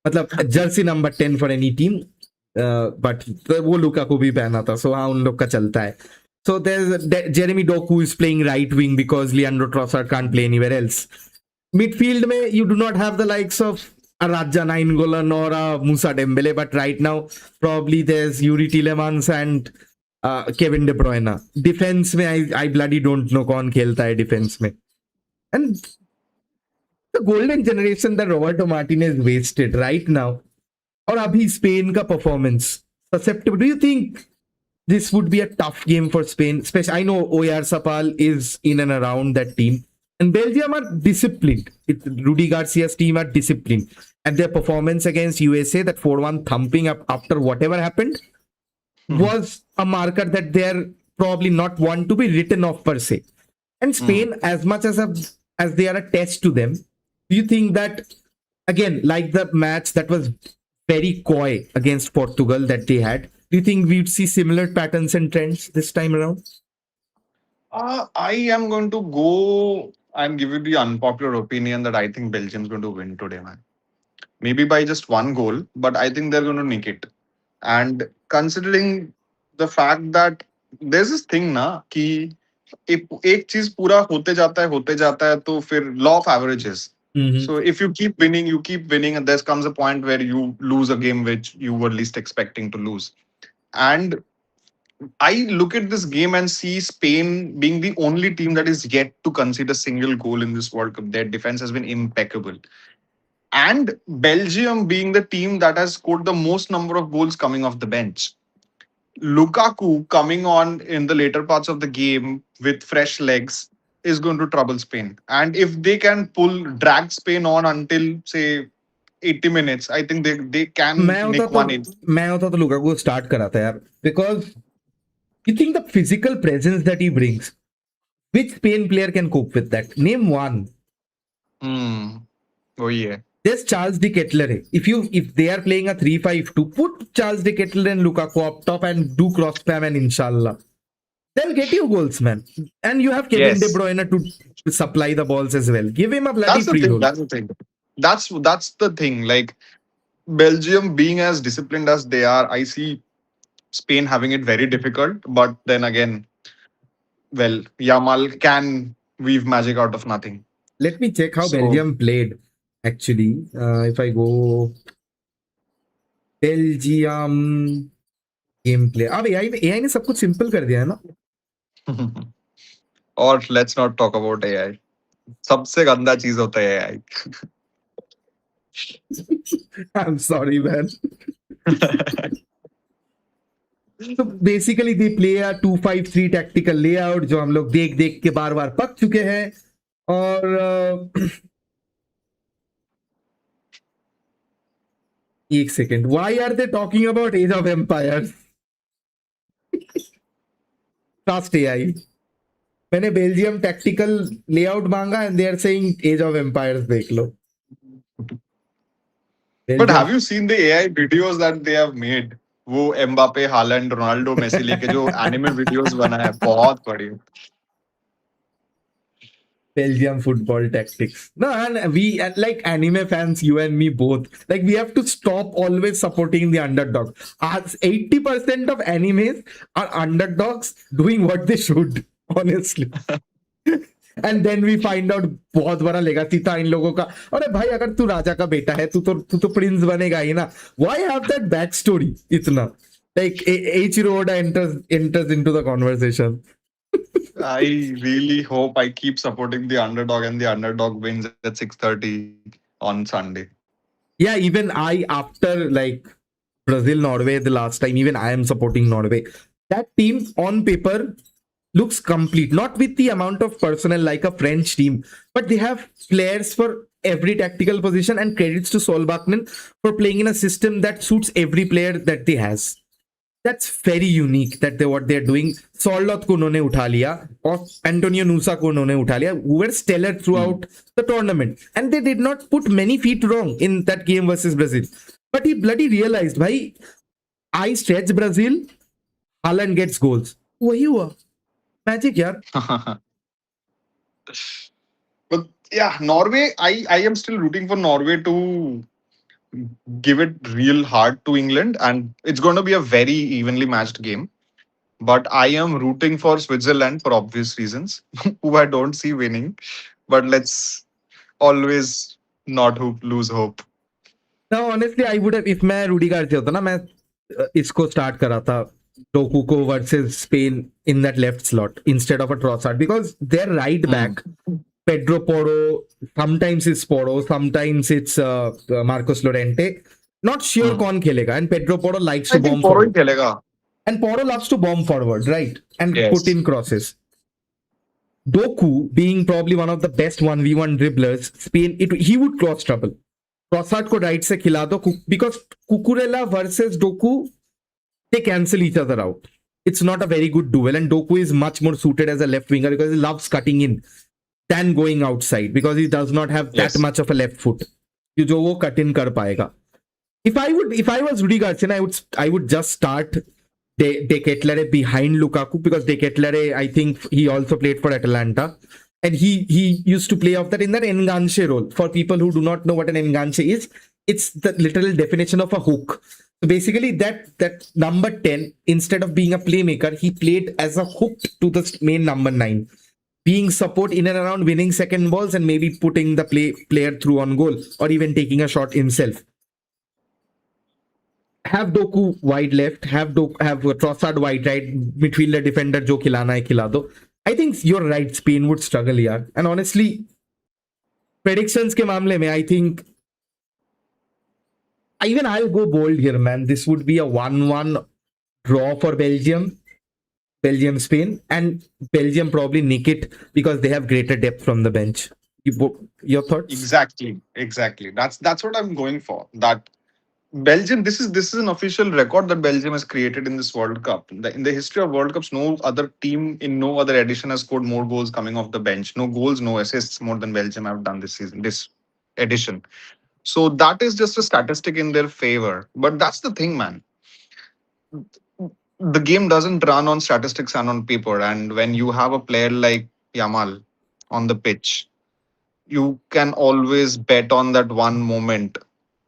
मतलब jersey number 10 for any team. But वो Lukaku भी पहना था, so हाँ उन लोग का चलता है. So there's Jeremy Doku is playing right wing because Leandro Trossard can't play anywhere else. Midfield में you do not have the likes of a Raja Nainggolan or a Musa Dembele, but right now probably there's Yuri Tillemans and Kevin De Bruyne. Defense में I bloody don't know कौन खेलता है defense में. And the golden generation that Roberto Martinez wasted right now. और अभी Spain का performance susceptible. Do you think this would be a tough game for Spain? Especially, I know Oyarzabal is in and around that team. And Belgium are disciplined. Rudy Garcia's team are disciplined. And their performance against USA, that 4-1 thumping up after whatever happened, was a marker that they're probably not one to be written off per se. And Spain, as much as they are a test to them, do you think that, again, like the match that was very coy against Portugal that they had, do you think we'd see similar patterns and trends this time around? I am going to go and give you the unpopular opinion that I think Belgium's going to win today, man. Maybe by just one goal, but I think they're going to nick it. And considering the fact that there's this thing ना कि एक चीज पूरा होते जाता है तो फिर law of averages. So if you keep winning, and there comes a point where you lose a game which you were least expecting to lose. And I look at this game and see Spain being the only team that is yet to concede a single goal in this World Cup. Their defense has been impeccable. And Belgium being the team that has scored the most number of goals coming off the bench. Lukaku coming on in the later parts of the game with fresh legs is going to trouble Spain. And if they can drag Spain on until, say, 80 minutes, I think they can nick one in. मैं होता तो Lukaku को start कराता यार, because you think the physical presence that he brings, which Spain player can cope with that? Name one. Oh yeah. There's Charles de Ketelaere. If they are playing a 3-5-2, put Charles de Ketelaere and Lukaku up top and do cross spam and inshallah. They'll get you goals, man. And you have Kevin De Bruyne to supply the balls as well. Give him a bloody free roll. That's the thing. That's the thing. Like Belgium being as disciplined as they are, I see Spain having it very difficult. But then again, well, Yamal can weave magic out of nothing. Let me check how Belgium played. Actually, if I go Belgium gameplay, अब AI ने सब कुछ simple कर दिया है ना? Or let's not talk about AI. सबसे गंदा चीज होता है AI. I'm sorry, man. So basically they play a 2-5-3 tactical layout जो हम लोग देख के बार पक चुके हैं और एक second, why are they talking about Age of Empires? Trust AI. मैंने बेल्जियम टैक्टिकल लेआउट मांगा and they are saying Age of Empires देख लो. But have you seen the AI videos that they have made? वो Mbappe, Holland, Ronaldo, Messi लेके जो anime videos बना है, बहुत बढ़िया. Belgium football tactics. No, and we like anime fans, you and me both. Like we have to stop always supporting the underdog. As 80% of animes are underdogs doing what they should. Honestly, and then we find out बहुत बड़ा legacy था इन लोगों का. अरे भाई अगर तू राजा का बेटा है तू तो प्रिंस बनेगा ही ना. Why have that back story इतना. Like Eiichiro Oda enters into the conversation. I really hope I keep supporting the underdog and the underdog wins at 6:30 on Sunday. Yeah, even I, after like Brazil Norway the last time, even I am supporting Norway. That team on paper looks complete, not with the amount of personnel like a French team, but they have players for every tactical position, and credits to Solbakken for playing in a system that suits every player that they has. That's very unique that what they're doing. Sorloth को उन्होंने उठा लिया और Antonio नूसा को उन्होंने उठा लिया, who were stellar throughout the tournament, and they did not put many feet wrong in that game versus Brazil. But he bloody realized, भाई, I stretch Brazil, Haaland gets goals. वही हुआ मैजिक यार. But yeah, Norway, I am still rooting for Norway to give it real hard to England, and it's going to be a very evenly matched game. But I am rooting for Switzerland for obvious reasons, who I don't see winning. But let's always not lose hope. Now, honestly, I would have, if मैं Rudy Garcia होता ना, मैं इसको start करा था Doku को versus Spain in that left slot instead of a Trossard, because their right back Pedro Porro, sometimes it's Porro, sometimes it's Marcos Llorente. Not sure कौन खेलेगा, and Pedro Porro likes to I think bomb Porro forward. खेलेगा. And Porro loves to bomb forward, right? And Yes. put in crosses. Doku, being probably one of the best 1v1 dribblers, Spain, he would cause trouble. Trossard को right से खिला दो, because Cucurella versus Doku, they cancel each other out. It's not a very good duel, and Doku is much more suited as a left winger because he loves cutting in than going outside, because he does not have that much of a left foot. जो वो cut in कर पाएगा. If I was Rudi Garcia, I would just start De Ketelaere behind Lukaku, because De Ketelaere, I think he also played for Atalanta, and he used to play off that in that enganche role. For people who do not know what an enganche is, it's the literal definition of a hook. So basically, that number 10, instead of being a playmaker, he played as a hook to the main number 9, being support in and around, winning second balls, and maybe putting the player through on goal, or even taking a shot himself. Have Doku wide left, have Trossard wide right, midfielder defender जो खिलाना है खिला दो. I think you're right, Spain would struggle यार. And honestly, predictions के मामले में, I think even I'll go bold here, man. This would be a 1-1 draw for Belgium, Spain, and Belgium probably nick it because they have greater depth from the bench. Your thoughts? Exactly. That's what I'm going for. That Belgium. This is an official record that Belgium has created in this World Cup. In the history of World Cups, no other team in no other edition has scored more goals coming off the bench. No goals, no assists more than Belgium have done this season, this edition. So that is just a statistic in their favor. But that's the thing, man. The game doesn't run on statistics and on paper. And when you have a player like Yamal on the pitch, you can always bet on that one moment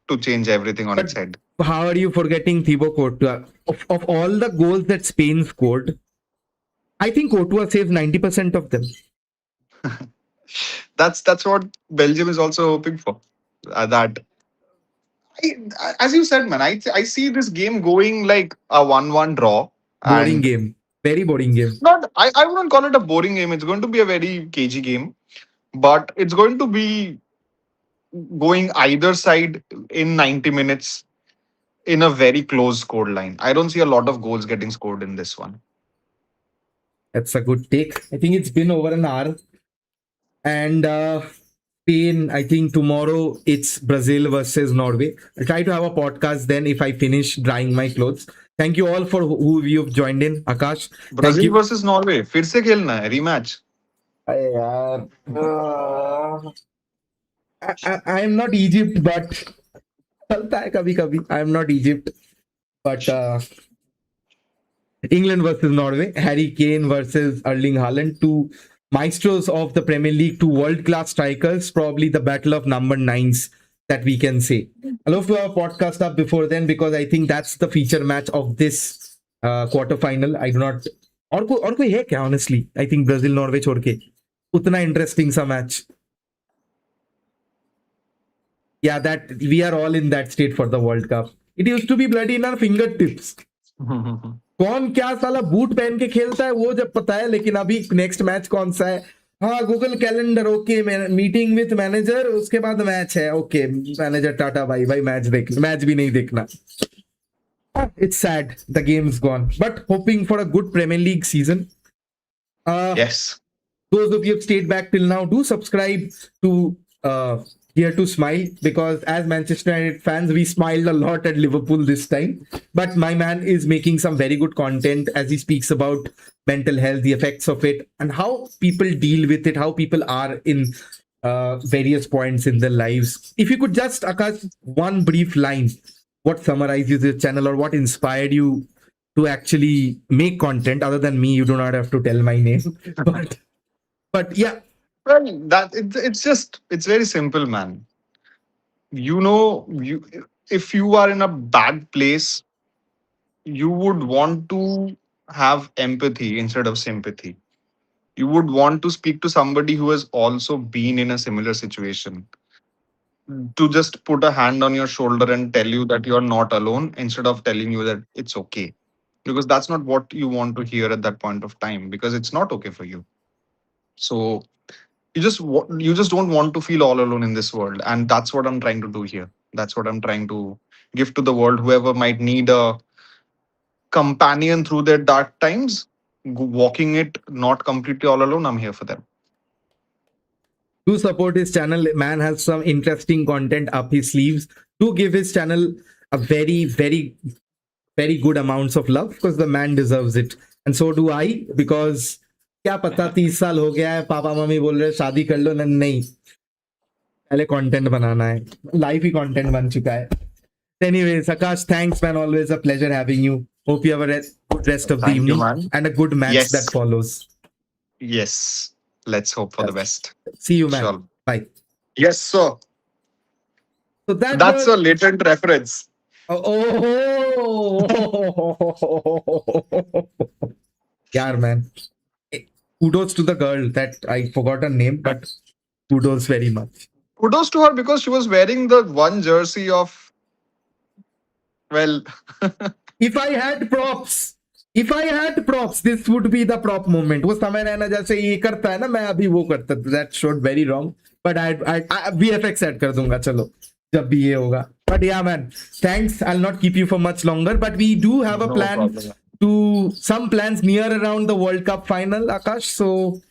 to change everything on its head. How are you forgetting Thibaut Courtois? Of all the goals that Spain scored, I think Courtois saves 90% of them. That's what Belgium is also hoping for. As you said, man, I see this game going like a 1-1 draw. Boring game. Very boring game. I wouldn't call it a boring game. It's going to be a very cagey game. But it's going to be going either side in 90 minutes in a very close score line. I don't see a lot of goals getting scored in this one. That's a good take. I think it's been over an hour. And Spain, I think tomorrow it's Brazil versus Norway. I'll try to have a podcast then if I finish drying my clothes. Thank you all for who you've joined in. Akash. Brazil versus Norway. फिर से खेलना है rematch. I am not Egypt, but चलता है कभी-कभी. I am not Egypt, but England versus Norway, Harry Kane versus Erling Haaland, two maestros of the Premier League, two world-class strikers, probably the battle of number 9s that we can say. I'll love to have a podcast up before then, because I think that's the feature match of this quarter final. I do not. और कोई है क्या honestly? I think Brazil Norway छोड़ के उतना interesting सा match. Yeah, that we are all in that state for the World Cup. It used to be bloody in our fingertips. कौन क्या साला बूट पहन के खेलता है वो जब पता है, लेकिन अभी नेक्स्ट मैच कौन सा है, हाँ Google calendar, okay meeting with manager, उसके बाद मैच है, okay manager tata bye bye, match भी नहीं देखना. It's sad the game's gone, but hoping for a good Premier League season. Yes. Those of you who stayed back till now, do subscribe to Here to Smile, because as Manchester United fans, we smiled a lot at Liverpool this time. But my man is making some very good content as he speaks about mental health, the effects of it, and how people deal with it, how people are in various points in their lives. If you could just, Akash, one brief line, what summarizes your channel or what inspired you to actually make content? Other than me, you do not have to tell my name. But yeah. Well, it's very simple, man. If you are in a bad place, you would want to have empathy instead of sympathy. You would want to speak to somebody who has also been in a similar situation, to just put a hand on your shoulder and tell you that you're not alone instead of telling you that it's okay. Because that's not what you want to hear at that point of time, because it's not okay for you. So you just don't want to feel all alone in this world, and that's what I'm trying to do here. That's what I'm trying to give to the world. Whoever might need a companion through their dark times, walking it not completely all alone, I'm here for them. Do support his channel. Man has some interesting content up his sleeves. Do give his channel a very, very, very good amounts of love, because the man deserves it. And so do I, because क्या पता 30 साल हो गया है, papa mummy बोल रहे शादी कर लो, नहीं पहले कंटेंट बनाना है, लाइफ ही कंटेंट बन चुका है. Anyways, Akash, thanks man, always a pleasure having you. Hope you have a good rest of the evening and a good match that follows. Yes, let's hope for the best. See you, man. Sure. Bye. Yes, sir. So that's a latent reference. Yeah, man. Kudos to the girl that I forgot her name, but kudos very much. Kudos to her, because she was wearing the one jersey of, well, if I had props, this would be the prop moment. वो समय रहना जैसे ये करता है ना, मैं अभी वो करता. That showed very wrong, but I VFX add कर दूंगा चलो जब भी ये होगा. But yeah, man, thanks. I'll not keep you for much longer, but we do have a plan to some plans near around the World Cup final, Akash. So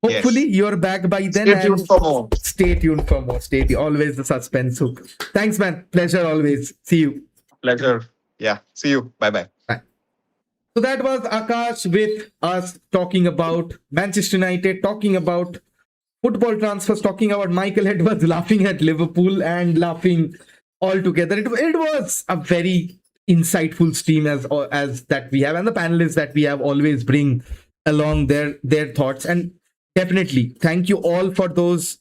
hopefully you're back by then. Stay tuned for more. Stay tuned for more. Always the suspense hook. Thanks, man. Pleasure always. See you. Pleasure. Yeah. See you. Bye-bye. Bye. So that was Akash with us talking about Manchester United, talking about football transfers, talking about Michael Edwards laughing at Liverpool and laughing all together. It was a very insightful stream as that we have, and the panelists that we have always bring along their thoughts. And definitely thank you all for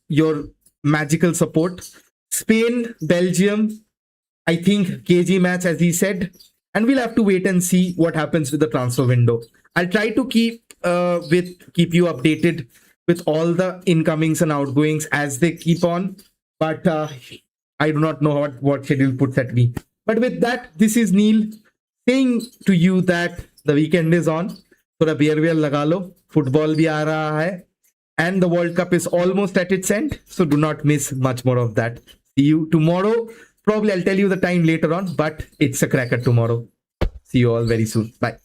your magical support. Spain, Belgium, I think KG match, as he said, and we'll have to wait and see what happens with the transfer window. I'll try to keep you updated with all the incomings and outgoings as they keep on, but I do not know what schedule puts at me. But with that, this is Neil saying to you that the weekend is on. Thoda beer laga lo. Football bhi aa raha hai. And the World Cup is almost at its end. So do not miss much more of that. See you tomorrow. Probably I'll tell you the time later on, but it's a cracker tomorrow. See you all very soon. Bye.